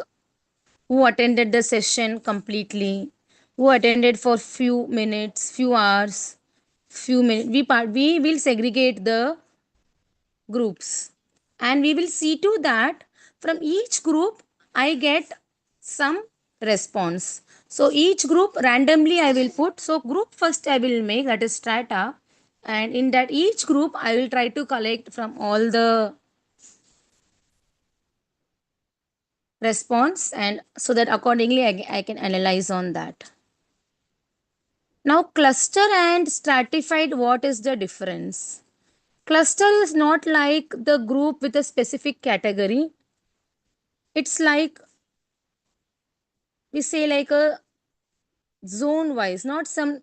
who attended the session completely, who attended for few minutes, few hours, few minutes. We will segregate the groups, and we will see to that from each group I get some response. So each group randomly I will put. So group first I will make, that is strata, and in that each group I will try to collect from all the response, and so that accordingly I can analyze on that. Now cluster and stratified, what is the difference? Cluster is not like the group with a specific category. It's like, we say, like a zone wise, not some,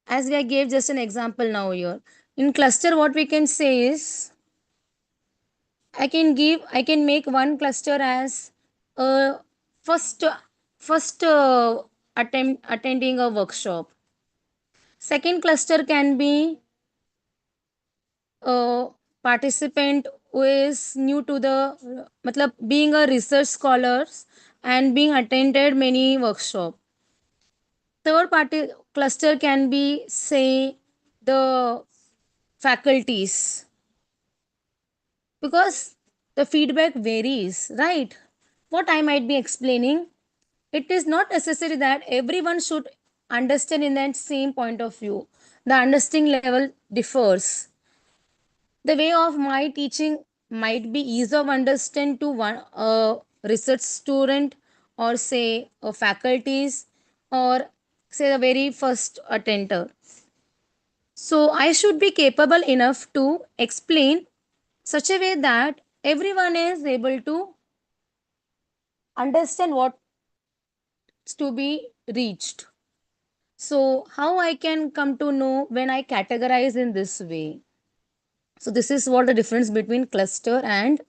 as I gave just an example now here. In cluster, what we can say is, I can make one cluster as a first attending a workshop. Second cluster can be a participant who is new to the, matlab, being a research scholars and being attended many workshop. Third party cluster can be, say, the faculties, because the feedback varies, right? What I might be explaining, it is not necessary that everyone should understand in that same point of view. The understanding level differs. The way of my teaching might be ease of understand to one a research student, or say a faculties, or say the very first attender. So I should be capable enough to explain such a way that everyone is able to understand what's to be reached. So how I can come to know when I categorize in this way? So this is what the difference between cluster and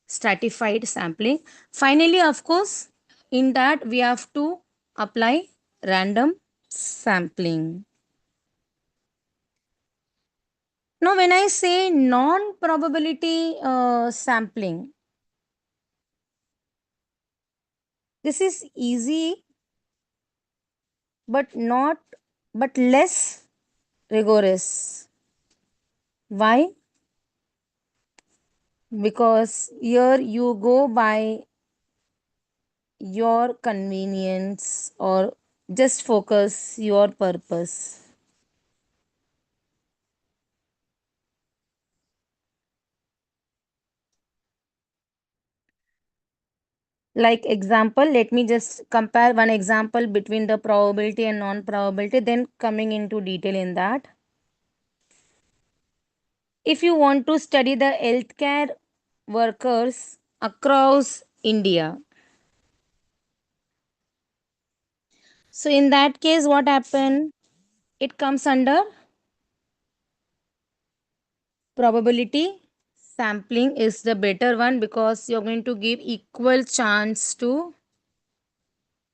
stratified sampling. Finally, of course, in that we have to apply random sampling. Now, when I say non-probability sampling, this is easy but less rigorous. Why? Because here you go by your convenience or just focus your purpose. Like example, let me just compare one example between the probability and non-probability, then coming into detail in that. If you want to study the healthcare workers across India, so in that case, what happened? It comes under probability. Sampling is the better one because you're going to give equal chance to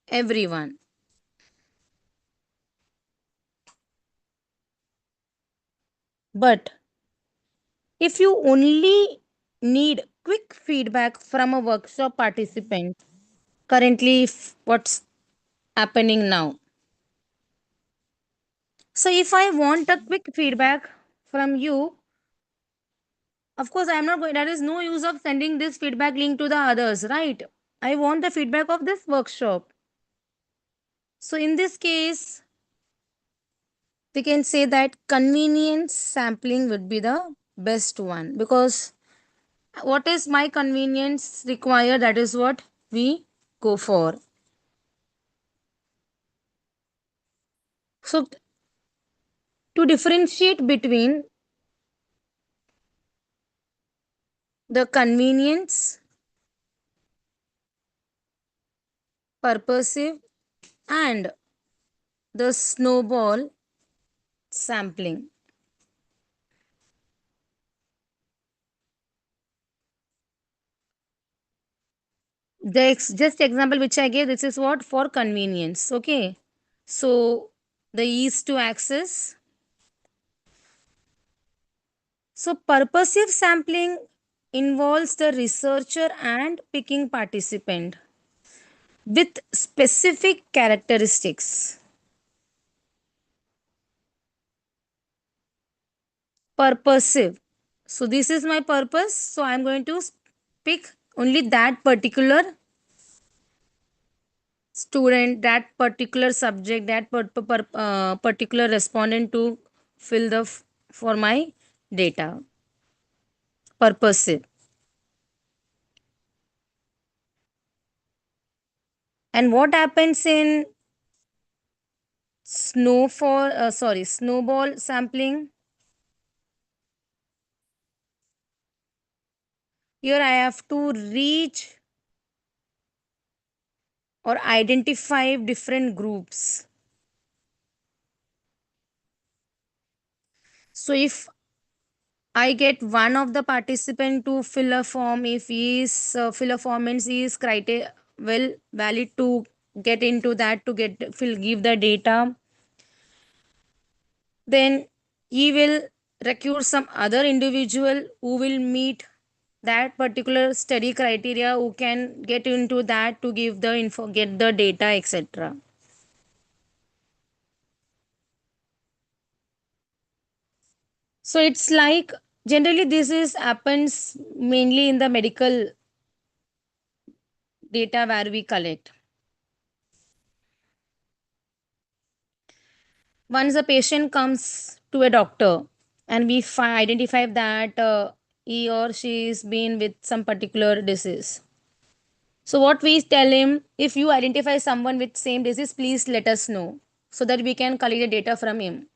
everyone. But if you only need quick feedback from a workshop participant, currently what's happening now? So if I want a quick feedback from you, of course I am not going, there is no use of sending this feedback link to the others, right? I want the feedback of this workshop. So in this case, we can say that convenience sampling would be the best one, because what is my convenience require, that is what we go for. So to differentiate between the convenience, purposive, and the snowball sampling. Just example which I gave, this is what for convenience. Okay. So the ease to access. So purposive sampling involves the researcher and picking participant with specific characteristics. Purposive. So this is my purpose. So I'm going to pick only that particular student, that particular subject, that particular respondent to fill the for my data. Purposive. And what happens in snowball sampling? Here I have to reach or identify different groups. So if I get one of the participant to fill a form, if he is fill a form and he is criteria well valid to get into that, to get give the data, then he will recruit some other individual who will meet that particular study criteria, who can get into that to give the info, get the data, etc. So it's like, generally this is happens mainly in the medical data where we collect. Once a patient comes to a doctor and we identify that he or she is been with some particular disease. So what we tell him, if you identify someone with same disease, please let us know so that we can collect the data from him.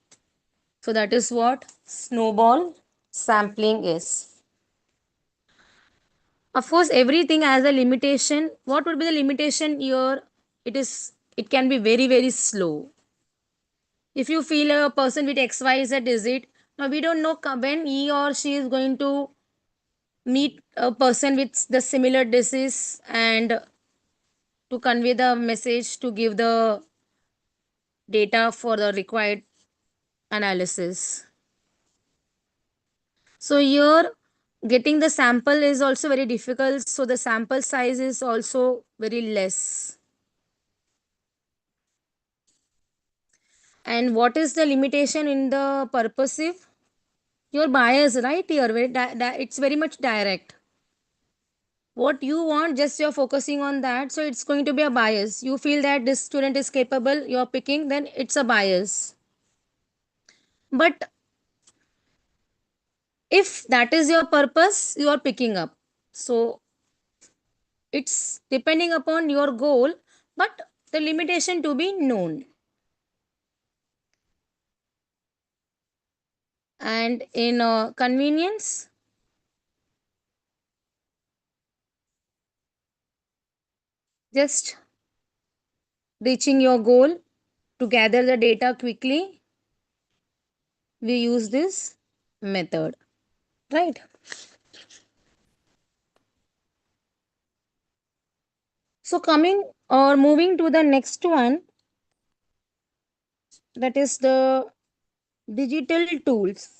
So that is what snowball sampling is. Of course, everything has a limitation. What would be the limitation here? It can be very, very slow. If you feel a person with XYZ disease, now we don't know when he or she is going to meet a person with the similar disease and to convey the message, to give the data for the required analysis. So here getting the sample is also very difficult. So the sample size is also very less. And what is the limitation in the purposive? Your bias, right here, it's very much direct. What you want, just you're focusing on that, so it's going to be a bias. You feel that this student is capable, you're picking, then it's a bias. But if that is your purpose, you are picking up. So it's depending upon your goal, but the limitation to be known. And in convenience, just reaching your goal to gather the data quickly, we use this method, right? So coming or moving to the next one, that is the digital tools.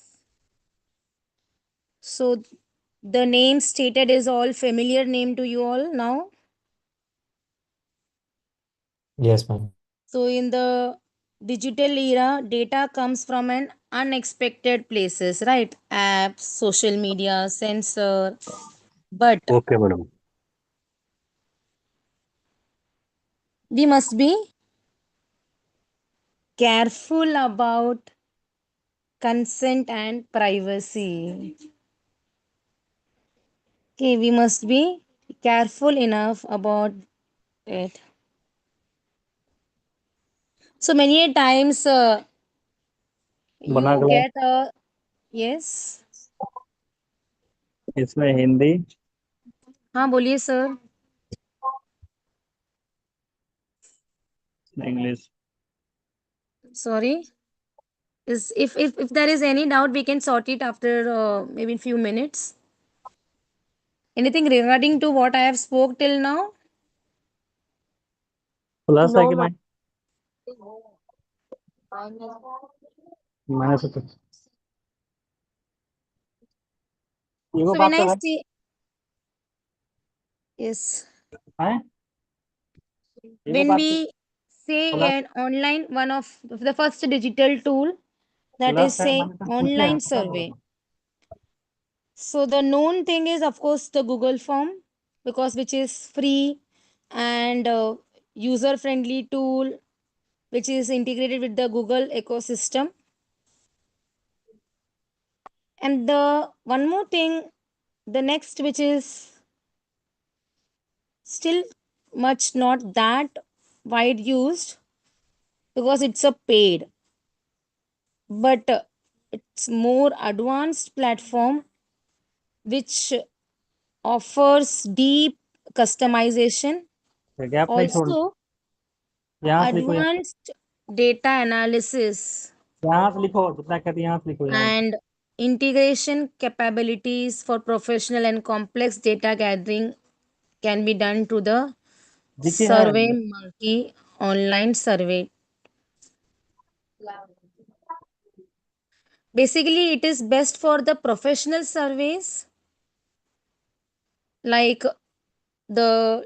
So the name stated is all familiar name to you all now. Yes, ma'am. So in the digital era, data comes from an unexpected places, right? Apps, social media, sensor. But Okay, madam. we must be careful about consent and privacy. Okay, we must be careful enough about it. So many a times बना you गया get a yes. इसमें हिंदी हाँ बोलिए sir. English Sorry. Is if there is any doubt, we can sort it after maybe few minutes. Anything regarding to what I have spoke till now? Plus है No, कि ma'am. नहीं मैंने सोचा ये So बात when I कर say yes, रहा है ये when बात we say plus an online, one of the first digital tool, that is plus है say मैंने तो पूछे online हैं क्या बोला survey. So the known thing is of course the Google form, because which is free and user friendly tool, which is integrated with the Google ecosystem. And the one more thing, the next, which is still much not that wide used because it's a paid, but it's more advanced platform which offers deep customization, gap नहीं छोड़ also यहाँ से लिखो advanced data analysis यहाँ से लिखो जितना कहते हैं यहाँ से लिखो यहाँ and integration capabilities for professional and complex data gathering can be done to the देखिए है Survey Monkey online survey. Basically, it is best for the professional surveys like the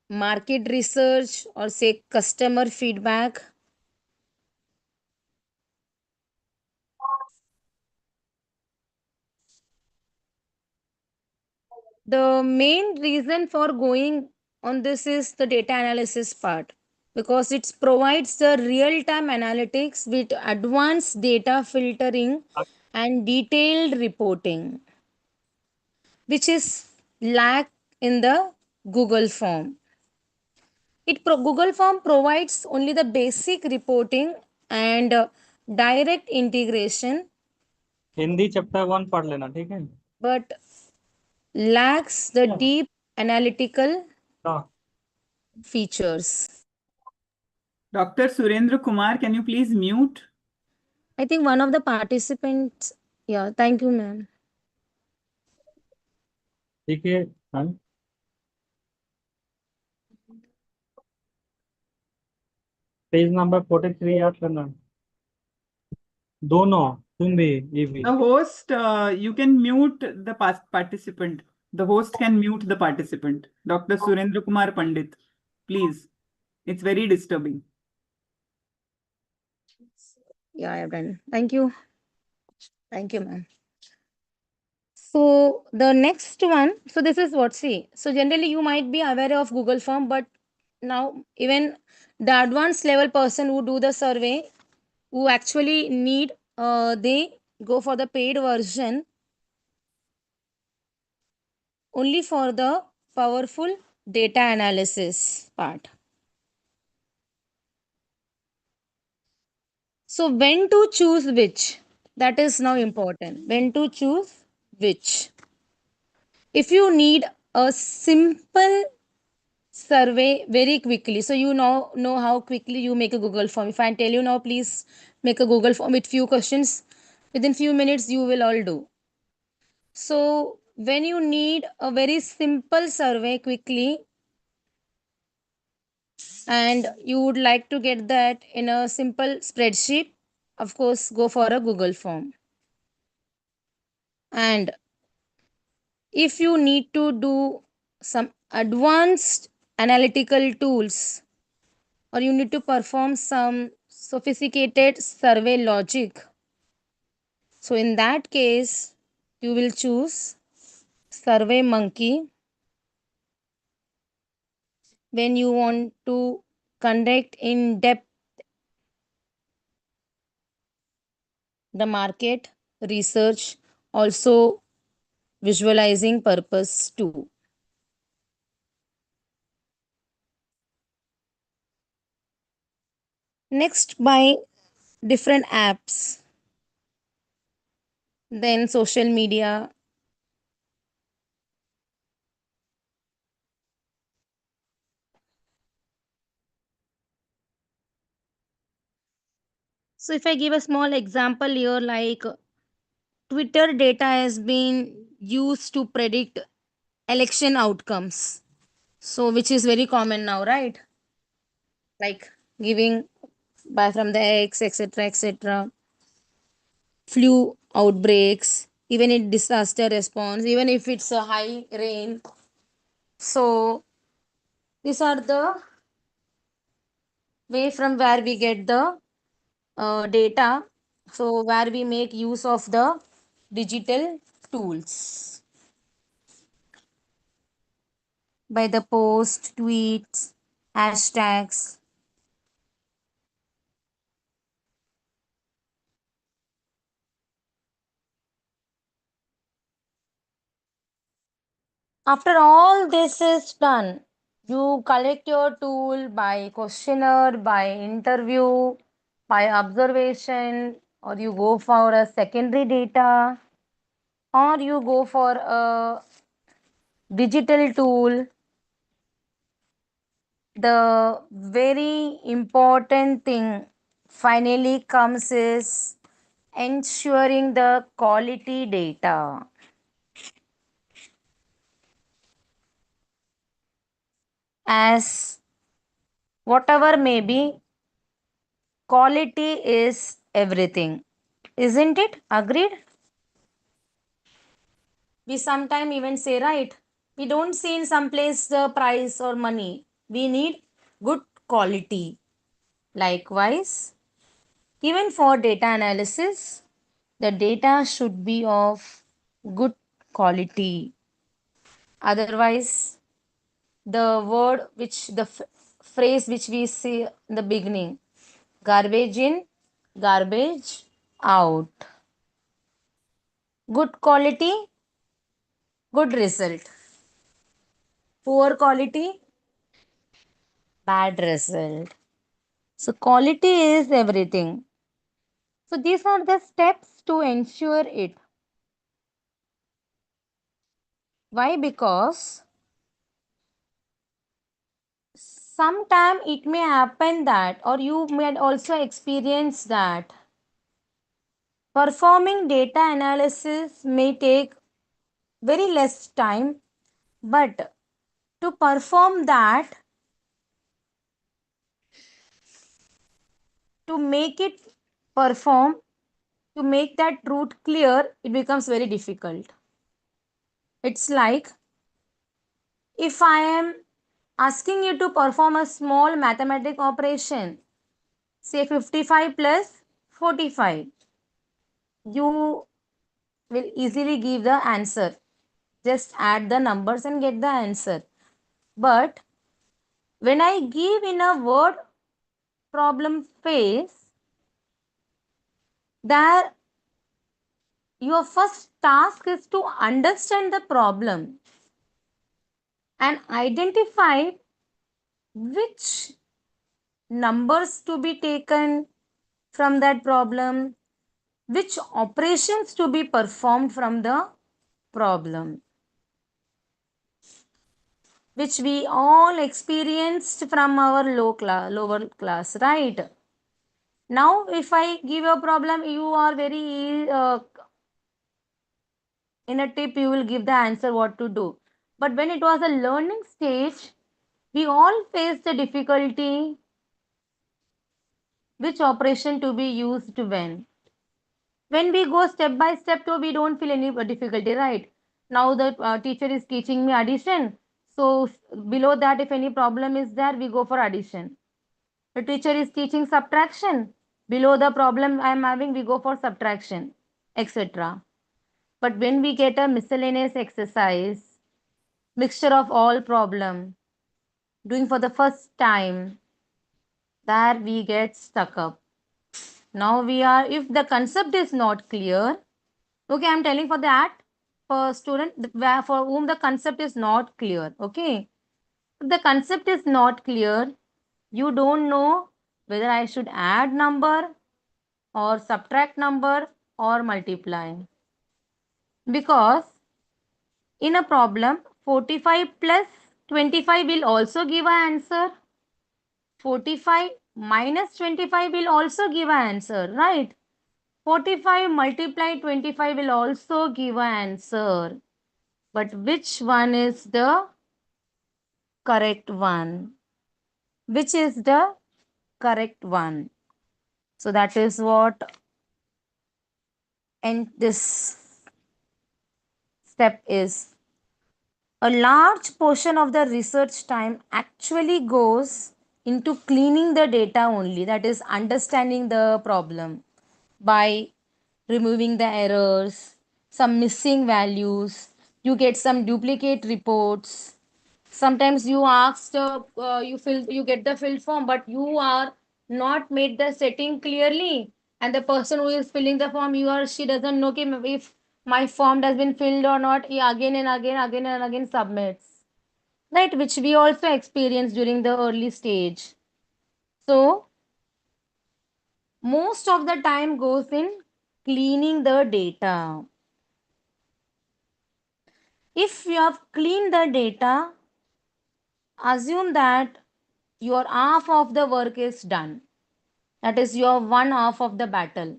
market research or say customer feedback. The main reason for going on this is the data analysis part, because it provides the real time analytics with advanced data filtering and detailed reporting, which is lack in the Google form. Google form provides only the basic reporting and direct integration, Hindi chapter 1 पढ़ लेना ठीक है but lacks the deep analytical हाँ features. Dr. Surendra Kumar, can you please mute? I think one of the participants. Yeah, thank you, ma'am. ठीक है हाँ page number 43 याद करना दोनों तुम भी ये भी The host, you can mute the participant. The host can mute the participant. Dr. Surendra Kumar Pandit, please. It's very disturbing. Yeah, I have done. Thank you. Thank you, ma'am. So the next one, so this is what, see. So generally you might be aware of Google Form, but now even the advanced level person who do the survey, who actually need, they go for the paid version only for the powerful data analysis part. So when to choose which? That is now important. When to choose which? If you need a simple survey very quickly, so you know how quickly you make a Google form. If I tell you now, please make a Google form with few questions, within few minutes you will all do. So when you need a very simple survey quickly and you would like to get that in a simple spreadsheet, of course go for a Google form. And if you need to do some advanced analytical tools, or you need to perform some sophisticated survey logic, so in that case you will choose Survey Monkey. When you want to conduct in depth the market research, also visualizing purpose too. Next, by different apps, then social media. So if I give a small example here, like Twitter data has been used to predict election outcomes. So which is very common now, right? Like giving by from the X, etc., etc. Flu outbreaks, even in disaster response, even if it's a high rain. So these are the way from where we get the data. So where we make use of the digital tools by the post, tweets, hashtags. After all this is done, you collect your tool by questionnaire, by interview, by observation, or you go for a secondary data, or you go for a digital tool. The very important thing finally comes is ensuring the quality data. As whatever may be, quality is everything. Isn't it? Agreed? We sometimes even say, right, we don't see in some place the price or money. We need good quality. Likewise, even for data analysis, the data should be of good quality. Otherwise, the word which the phrase which we see in the beginning, garbage in, garbage out. Good quality, good result. Poor quality, bad result. So quality is everything. So these are the steps to ensure it. Why? Because sometime it may happen that, or you may also experience that performing data analysis may take very less time, but to perform that, to make it perform, to make that route clear, it becomes very difficult. It's like if I am asking you to perform a small mathematic operation, say 55 plus 45. You will easily give the answer. Just add the numbers and get the answer. But when I give in a word problem phase, there your first task is to understand the problem and identify which numbers to be taken from that problem, which operations to be performed from the problem, which we all experienced from our lower class, right? Now, if I give a problem, you are very in a tip, you will give the answer what to do. But when it was a learning stage, we all faced the difficulty which operation to be used when. When we go step by step, so we don't feel any difficulty, right? Now the teacher is teaching me addition. So below that, if any problem is there, we go for addition. The teacher is teaching subtraction. Below the problem I am having, we go for subtraction, etc. But when we get a miscellaneous exercise, mixture of all problem, doing for the first time, there we get stuck up. Now we are, if the concept is not clear, okay, I'm telling for that, for student for whom the concept is not clear, okay. If the concept is not clear, you don't know whether I should add number or subtract number or multiply. Because in a problem, 45 plus 25 will also give an answer. 45 minus 25 will also give an answer, right? 45 multiply 25 will also give an answer. But which one is the correct one? Which is the correct one? So that is what and this step is. A large portion of the research time actually goes into cleaning the data only, that is understanding the problem by removing the errors, some missing values, you get some duplicate reports. Sometimes you asked, you get the filled form, but you are not made the setting clearly, and the person who is filling the form, you or she doesn't know if my form has been filled or not. He again and again submits, right? Which we also experience during the early stage. So most of the time goes in cleaning the data. If you have cleaned the data, assume that your half of the work is done. That is your one half of the battle.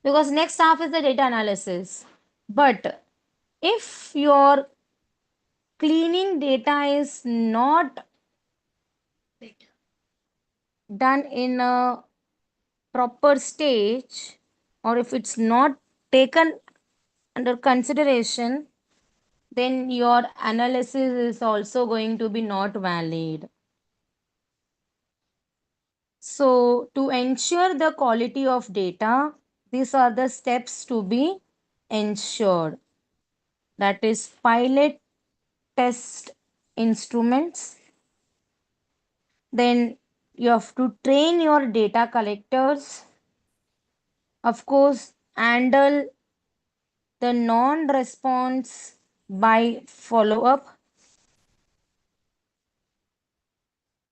Because next half is the data analysis. But if your cleaning data is not done in a proper stage, or if it's not taken under consideration, then your analysis is also going to be not valid. So to ensure the quality of data, these are the steps to be ensured. That is pilot test instruments. Then you have to train your data collectors. Of course, handle the non-response by follow-up.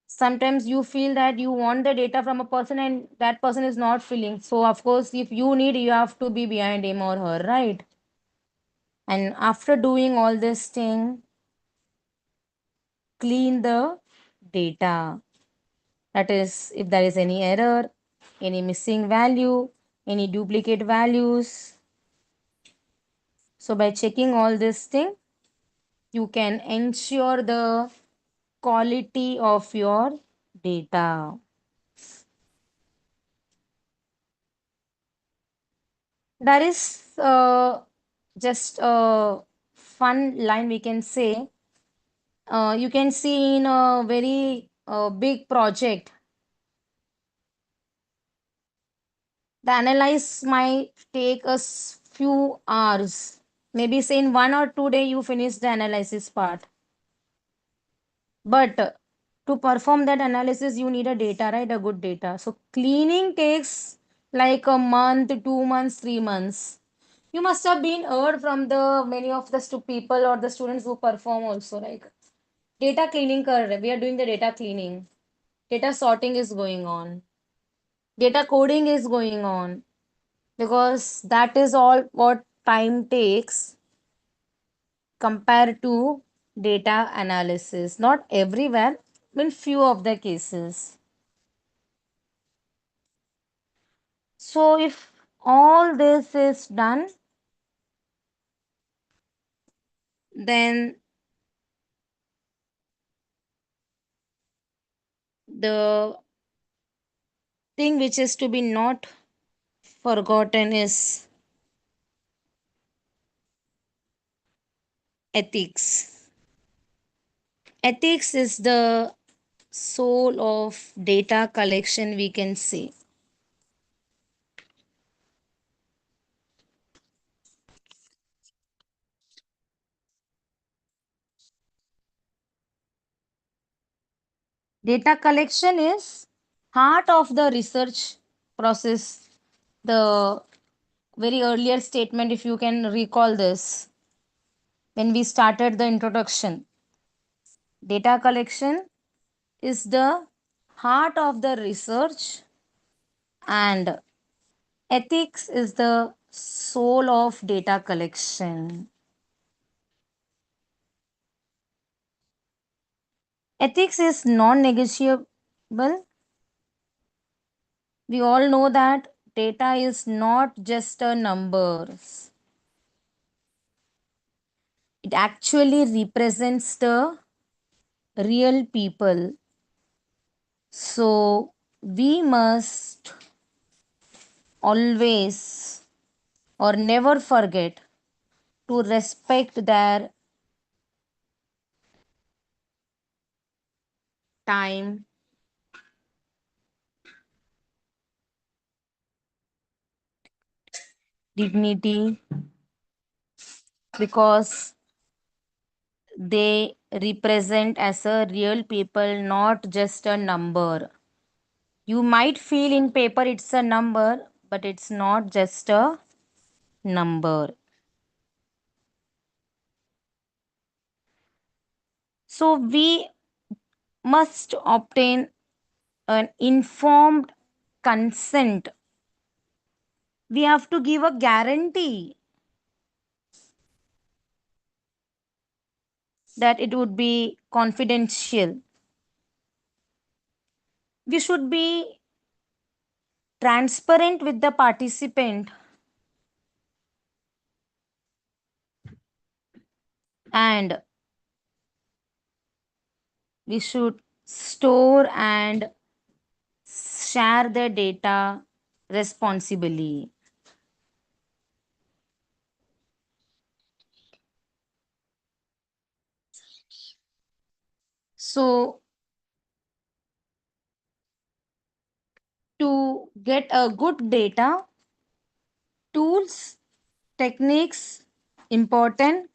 Sometimes you feel that you want the data from a person and that person is not filling. So of course, if you need, you have to be behind him or her, right? And after doing all this thing, clean the data. That is, if there is any error, any missing value, any duplicate values. So by checking all this thing, you can ensure the quality of your data. There is just a fun line we can say. You can see in a very big project, The analyze might take us few hours. Maybe say in 1 or 2 days you finish the analysis part. But to perform that analysis, you need a data, right? A good data. So cleaning takes like a month, 2 months, 3 months. You must have been heard from the many of the people or the students who perform also, like data cleaning. We are doing the data cleaning. Data sorting is going on. Data coding is going on, because that is all what time takes compared to data analysis. Not everywhere, in few of the cases. So if all this is done, then the thing which is to be not forgotten is ethics. Ethics is the soul of data collection, we can say. Data collection is heart of the research process. The very earlier statement, if you can recall this, when we started the introduction, data collection is the heart of the research, and ethics is the soul of data collection. Ethics is non negotiable. We all know that data is not just a numbers. It actually represents the real people. So we must always or never forget to respect their time, dignity, because they represent as a real people, not just a number. You might feel in paper it's a number, but it's not just a number. So we must obtain an informed consent. We have to give a guarantee that it would be confidential. We should be transparent with the participant, and we should store and share the data responsibly. So to get a good data, tools, techniques important,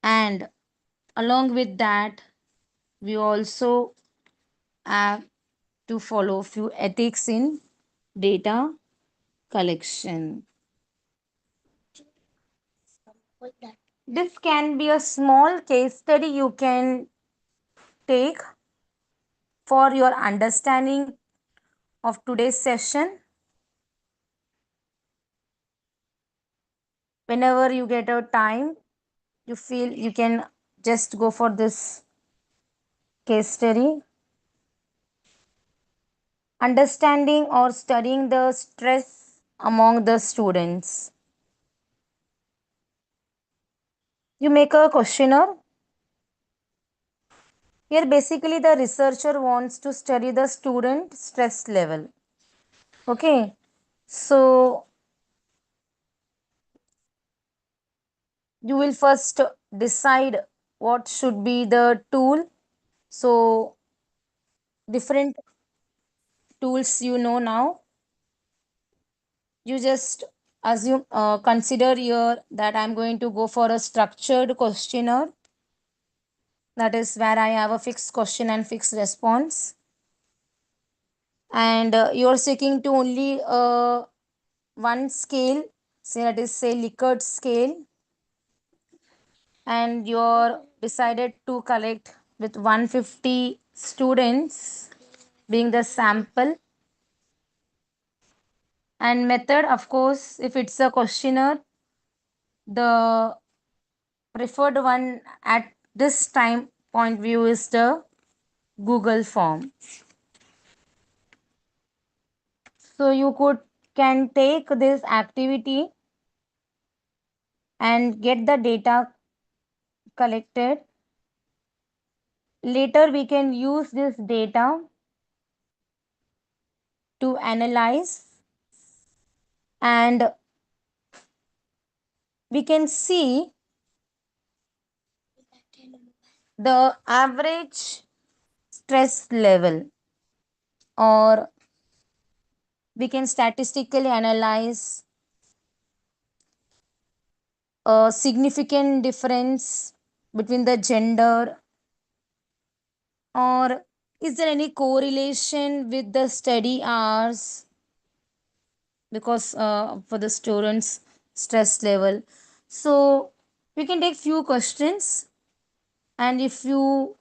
and along with that, we also have to follow few ethics in data collection. This can be a small case study you can take for your understanding of today's session. Whenever you get a time, you feel you can just go for this case study. Understanding or studying the stress among the students. You make a questionnaire. Here, basically, the researcher wants to study the student stress level. Okay, so you will first decide what should be the tool. So, different tools you know now. you just assume, consider here that I'm going to go for a structured questionnaire. That is where I have a fixed question and fixed response. And you're seeking to only one scale, say that is say Likert scale, and you're decided to collect with 150 students being the sample. And method, of course, if it's a questionnaire, the preferred one at this time point view is the Google form. So you can take this activity and get the data collected. Later we can use this data to analyze, and we can see the average stress level, or we can statistically analyze a significant difference between the gender, or is there any correlation with the study hours because for the students stress level. So we can take few questions, and if you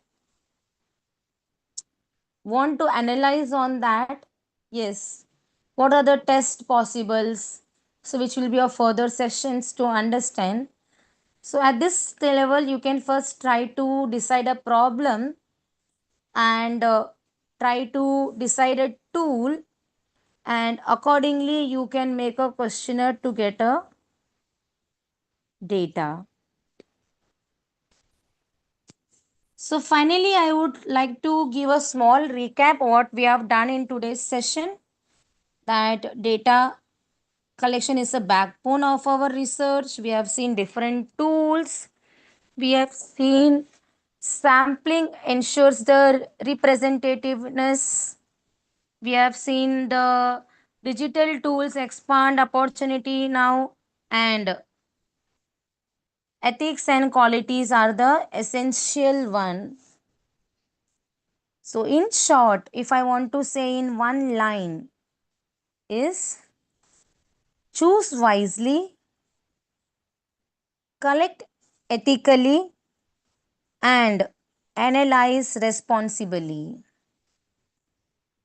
want to analyze on that, yes, what are the test possibles, so which will be a further sessions to understand. So at this level you can first try to decide a problem, and try to decide a tool, and accordingly you can make a questionnaire to get a data. So finally I would like to give a small recap what we have done in today's session, that data collection is a backbone of our research. We have seen different tools. We have seen sampling ensures the representativeness. We have seen the digital tools expand opportunity now, and ethics and qualities are the essential one. So in short, if I want to say in one line, is choose wisely, collect ethically, and analyze responsibly.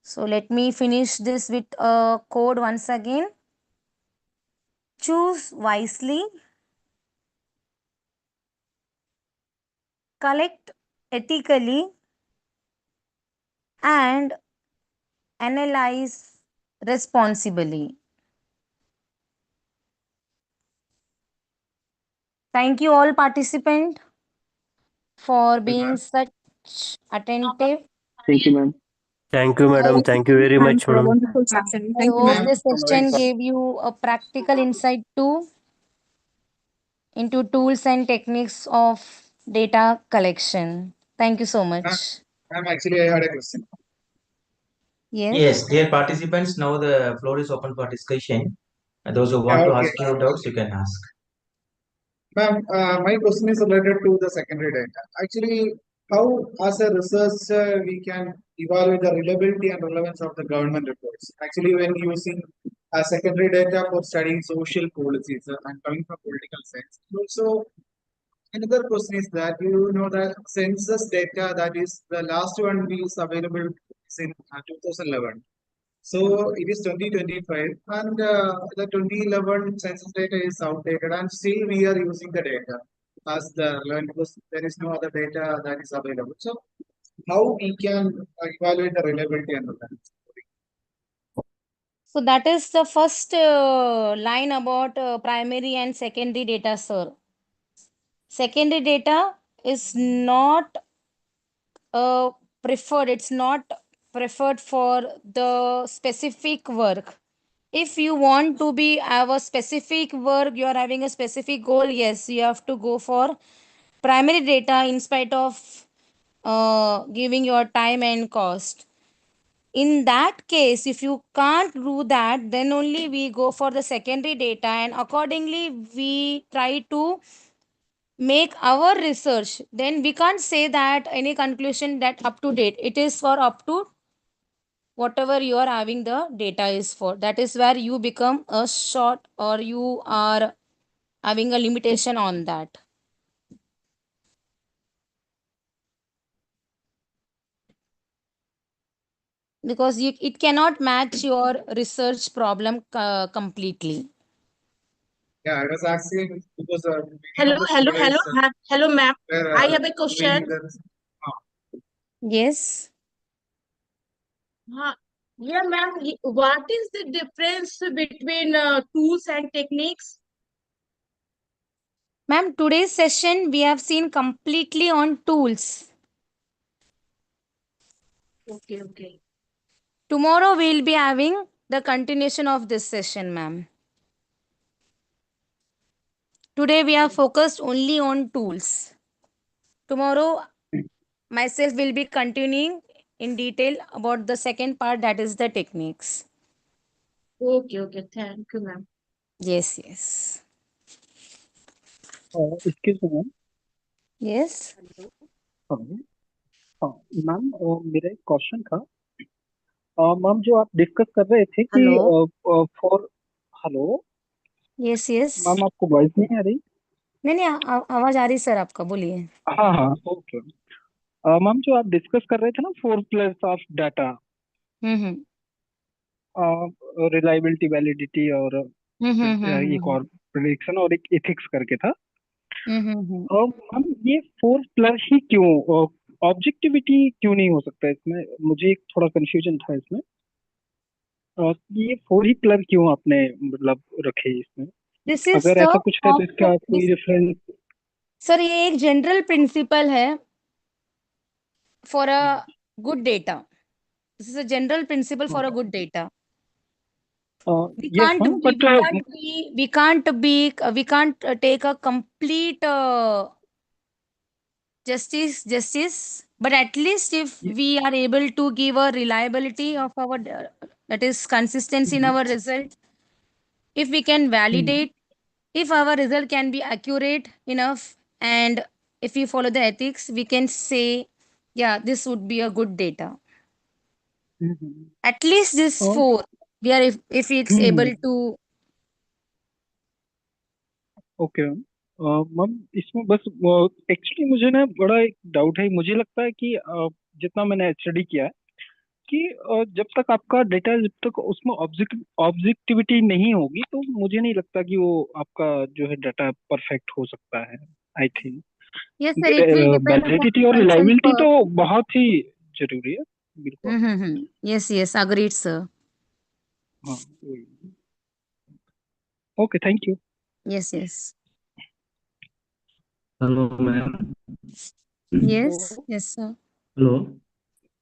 So let me finish this with a code once again. Choose wisely, collect ethically, and analyze responsibly. Thank you all participants for being such attentive. Thank you, ma'am. Thank you, madam. Thank you very Thanks much, for a madam. wonderful session. I Thank you, hope ma'am. this session gave you a practical insight too into tools and techniques of data collection. Thank you so much. Ma'am, actually, I had a question. Yes. Yes, dear participants, now the floor is open for discussion. Those who want Yeah, to okay. ask your doubts, you can ask. Ma'am, my question is related to the secondary data. Actually, how, as a researcher, we can evaluate the reliability and relevance of the government reports? Actually, when using secondary data for studying social policies and coming from political science. Also, another question is that you know the census data that is the last one is available is in 2011. So it is 2025 and the 2011 census data is outdated and still we are using the data as the relevant because there is no other data that is available. So how we can evaluate the reliability and relevance? So that is the first line about primary and secondary data, sir. Secondary data is not preferred. It's not preferred for the specific work. If you want to be have a specific work, you are having a specific goal, yes, you have to go for primary data in spite of giving your time and cost. in that case, if you can't do that, then only we go for the secondary data, and accordingly we try to make our research. Then we can't say that any conclusion that up to date. It is for up to whatever you are having the data is for. That is where you become a short, or you are having a limitation on that. Because it cannot match your research problem completely. Yeah, I was asking because many Hello, of the hello, hello, students hello, ma'am. were I have a doing question. the Yes. Yeah, ma'am. What is the difference between tools and techniques? Ma'am, today's session we have seen completely on tools. Okay, okay. Tomorrow we'll be having the continuation of this session, ma'am. Today we are focused only on tools. Tomorrow myself will be continuing in detail about the second part, that is the techniques. Okay, okay. Thank you, ma'am. Yes, yes. Excuse me, ma'am Yes. Ma'am मेरा एक question था ma'am जो आप discuss कर रहे थे कि hello. For hello yes yes. Ma'am आपको वॉइस नहीं आ रही? नहीं आवाज आ रही सर आपका, बोलिए। हाँ हाँ ओके मैम जो आप डिस्कस कर रहे थे ना 4 plus of data reliability validity और एक और प्रेडिक्शन और एक एथिक्स करके था मैम ये 4 प्लस ही क्यों ऑब्जेक्टिविटी क्यों नहीं हो सकता इसमें? मुझे एक थोड़ा कंफ्यूजन था इसमें ये 4 ही प्लस क्यों आपने मतलब रखे इसमें? दिस इज अगर ऐसा कुछ है तो इसका कोई रेफरेंस? सर ये एक जनरल प्रिंसिपल है for a good data. This is a general principle for a good data. We yes can't ma'am, be, but we can't take a complete justice, but at least if we are able to give a reliability of our that is consistency in our result, if we can validate, if our result can be accurate enough, and if we follow the ethics, we can say, yeah, this would be a good data. At least this 4 we are, if it's able to. Okay ma'am इसमें बस actually मुझे ना बड़ा एक doubt है. मुझे लगता है कि जितना मैंने स्टडी किया है कि जब तक आपका डेटा जब तक उसमें ऑब्जेक्टिविटी नहीं होगी तो मुझे नहीं लगता कि वो आपका जो है डाटा परफेक्ट हो सकता है. I think Yes sir, it will depend upon validity और person रिलायबिलिटी per. तो बहुत ही जरूरी है. बिल्कुल. Yes yes, agreed sir. हाँ okay thank you. Yes yes. Hello, ma'am. Yes yes sir. Hello.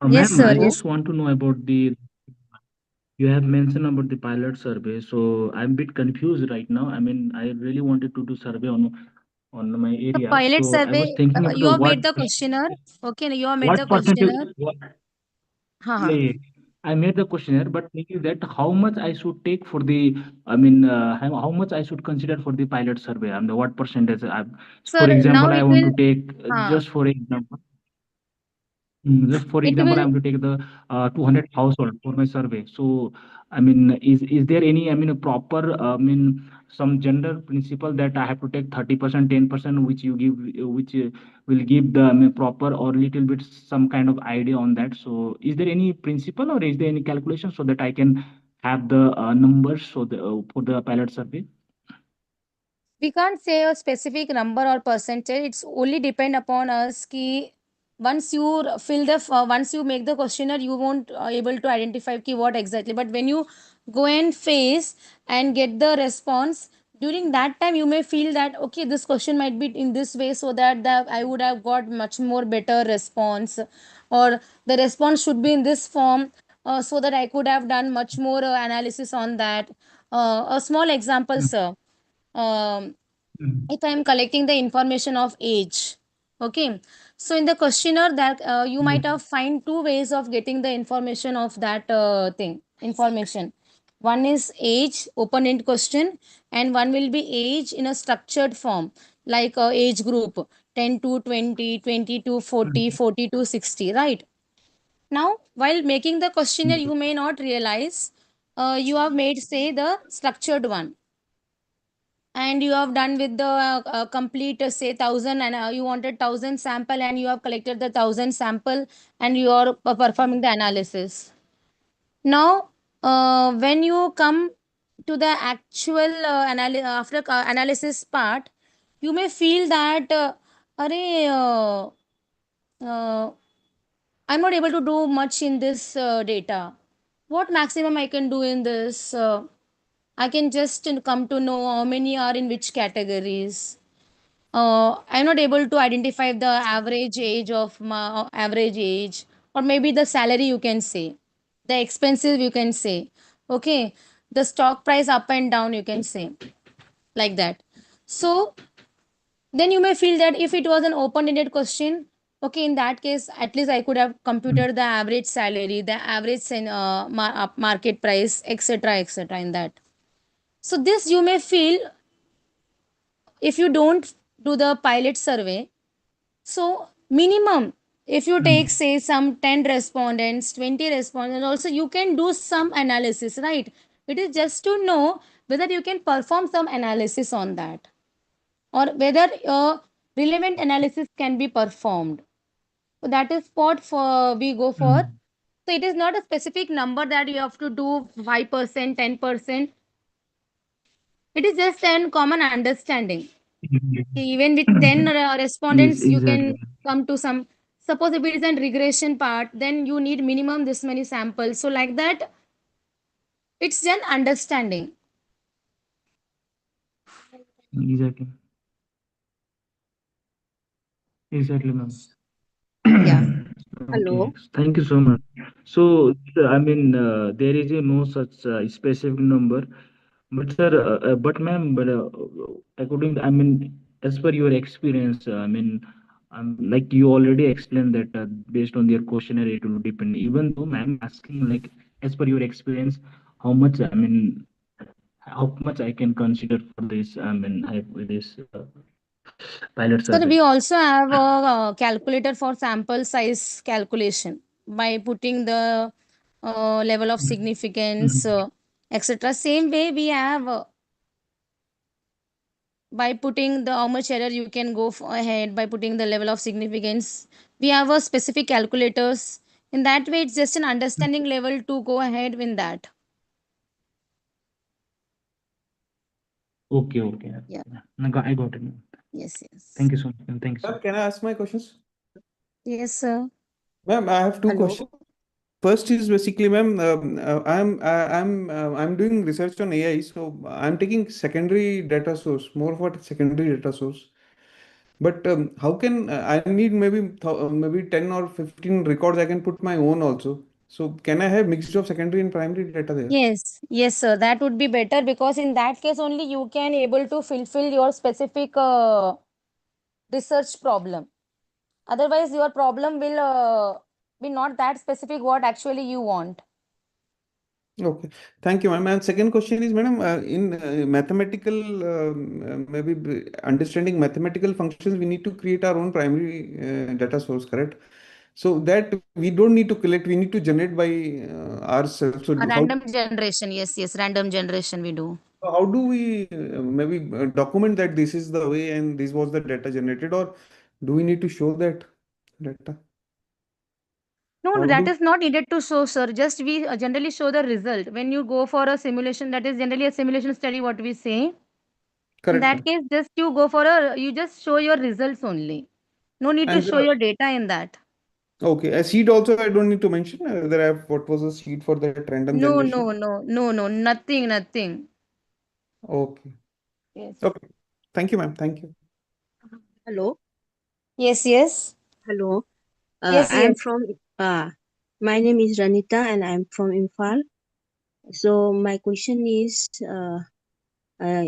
Yes Ma'am, sir, I yes. just want to know about you have mentioned about the pilot survey. So I'm a bit confused right now. I mean, I really wanted to do survey on my The area. pilot So I survey, was thinking about you have what made the questionnaire. Okay, you have made the what percentage. questionnaire. Yeah, yeah. I made the questionnaire, but thinking that how much I should take for the, I mean, how much I should consider for the pilot survey. I mean, what percentage? Sir, For now example, I it want to will. take just for example. Just for It example, I will. am to take the 200 household for my survey. So, I mean, is there any, I mean, a proper, I mean, some gender principle that I have to take 30%, 10%, which you give, which will give the, I mean, proper or little bit some kind of idea on that. So, is there any principle or is there any calculation so that I can have the numbers so the for the pilot survey? We can't say a specific number or percentage. It's only depend upon us. Ki once you fill the once you make the questionnaire, you won't able to identify ki what exactly. But when you go and face and get the response, during that time you may feel that okay, this question might be in this way, so that I would have got much more better response, or the response should be in this form, so that I could have done much more analysis on that. A small example, sir. If I am collecting the information of age, okay, So in the questionnaire that you might have find two ways of getting the information of that information. One is age, open-end question, and one will be age in a structured form, like age group 10 to 20, 20 to 40, 40 to 60, right? Now, while making the questionnaire, you may not realize you have made, say, the structured one, and you have done with the complete say 1,000, and you wanted 1,000 sample, and you have collected the 1,000 sample, and you are performing the analysis. Now when you come to the actual after analysis part, you may feel that Arey, I'm not able to do much in this data. What maximum I can do in this? I can just come to know how many are in which categories. I'm not able to identify the average age of my average age, or maybe the salary, you can say, the expenses, you can say, okay, the stock price up and down, you can say, like that. So then you may feel that if it was an open-ended question, okay, in that case, at least I could have computed the average salary, the average market price, etc., etc. in that. So this you may feel if you don't do the pilot survey. So minimum, if you take say some 10 respondents, 20 respondents, also you can do some analysis, right? It is just to know whether you can perform some analysis on that, or whether relevant analysis can be performed. So that is what for we go for. So it is not a specific number that you have to do 5%, 10%. It is just an common understanding. Even with 10 Yes, respondents, you can exactly. come to some. Suppose if it is a regression part, then you need minimum this many samples. So like that, it's an understanding. Exactly. Exactly, ma'am. Yeah. Okay, Hello. thank you so much. So, I mean, there is no such specific number, but sir, but ma'am, but according, I mean, as per your experience, I mean, like you already explained that based on their questionnaire, it will depend. Even though ma'am asking like, as per your experience, how much, I mean, how much I can consider for this, I mean, this pilot Sir, survey. we also have a calculator for sample size calculation by putting the level of significance, etc. Same way we have by putting the how much error you can go ahead by putting the level of significance. We have a specific calculators. In that way, it's just an understanding level to go ahead in that. Okay, okay. Yeah. I got it. Yes, yes. Thank you so much. Thank you so Ma'am, much. can I ask my questions? Yes, sir. Ma'am, I have two Hello. questions. First is basically, ma'am, I'm doing research on AI, so I'm taking secondary data source, more for secondary data source. But how can I need maybe 10 or 15 records? I can put my own also. So can I have mixture of secondary and primary data there? Yes, yes, sir. That would be better, because in that case only you can able to fulfill your specific research problem. Otherwise, your problem will be not that specific what actually you want. Okay, thank you, ma'am. And second question is, madam, in mathematical, understanding mathematical functions, we need to create our own primary data source, correct? So that we don't need to collect, we need to generate by ourselves. So A random generation, yes, yes, random generation we do. how do we document that this is the way and this was the data generated, or do we need to show that data? No, How that do is not needed to show, sir. Just we generally show the result. When you go for a simulation, that is generally a simulation study, what we say. In correct, that ma'am. case, just you go for you just show your results only. No need to And show your data in that. okay, a seed also I don't need to mention whether I have what was the seed for that random No, generation. no, no, no, no, nothing, nothing. Okay. Yes. Okay. Thank you, ma'am. Thank you. Hello. Yes, yes. Hello. Yes, I'm yes. from, my name is Ranita and I'm from Imphal. So my question is,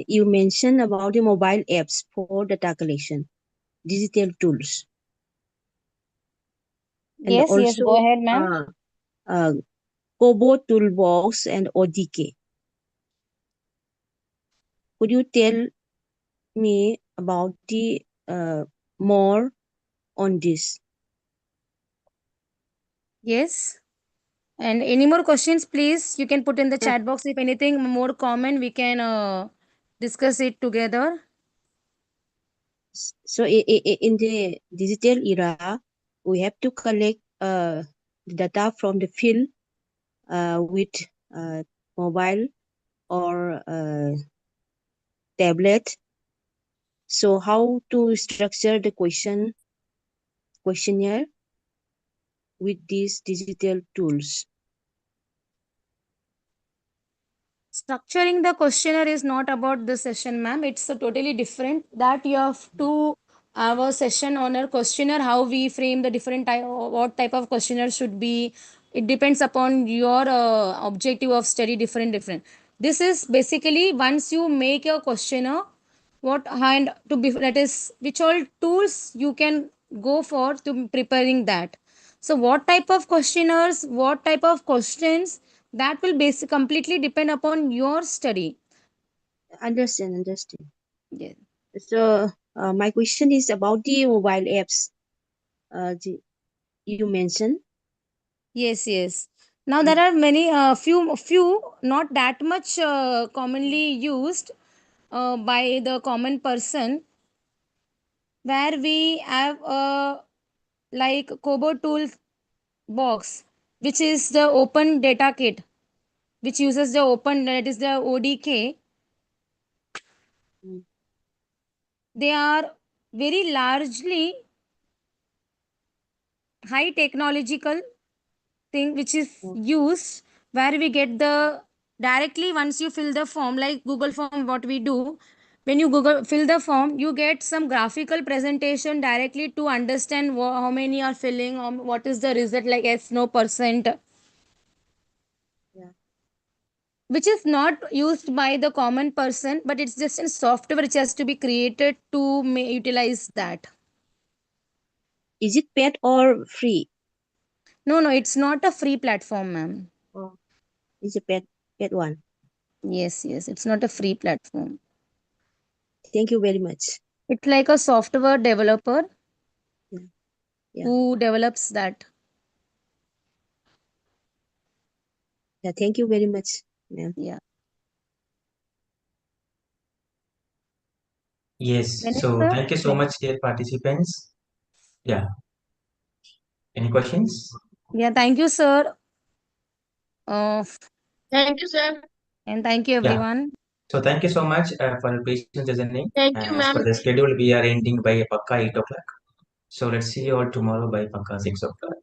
you mentioned about the mobile apps for data collection, digital tools. and Yes, yes, go also ahead, ma'am. Kobo Toolbox and ODK. Could you tell me about the more on this? Yes. And any more questions, please? You can put in the chat box. If anything more common, we can discuss it together. So in the digital era, we have to collect data from the field with mobile or tablet. So how to structure the questionnaire with these digital tools? Structuring the questionnaire is not about this session, ma'am. It's a totally different. That you have to have a session on a questionnaire, how we frame the different type, what type of questionnaire should be. It depends upon your objective of study, different. This is basically once you make a questionnaire, what and to be that is which all tools you can go for to preparing that. So what type of questionnaires, what type of questions, that will completely depend upon your study. Understand. Yes. So my question is about the mobile apps you mentioned. Yes. Now there are many few not that much commonly used by the common person, where we have like Kobo tool box, which is the open data kit, which uses the open, that is the ODK. They are very largely high technological thing which is used, where we get the directly once you fill the form, like Google form, what we do when you Google fill the form, you get some graphical presentation directly to understand how many are filling, what is the result, like yes, no percent, which is not used by the common person, but it's just a software which has to be created to utilize that. Is it paid or free? No, it's not a free platform, ma'am. Oh, it's a paid one. Yes, it's not a free platform. Thank you very much. It's like a software developer Yeah. who develops that. Yeah, thank you very much, ma'am. Yeah. Yes, Ganesh so sir? thank you so much, dear participants. Yeah. Any questions? Yeah, thank you, sir. Thank you, sir. And thank you, Yeah. everyone. So thank you so much for your patient listening. Thank you, As per ma'am. the schedule, we are ending by Pakka 8 o'clock. So let's see you all tomorrow by Pakka 6 o'clock.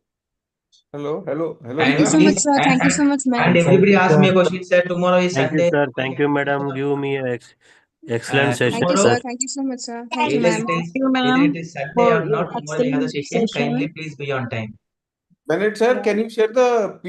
Hello, And sir. please, and everybody ask me a question, sir. Tomorrow is Thank you, Sunday. sir. Thank you, madam. Give me a excellent session, Tomorrow, sir. Thank you so much, sir. either it is Sunday or not, tomorrow we have the session. Kindly please be on time. Bennett sir, can you share the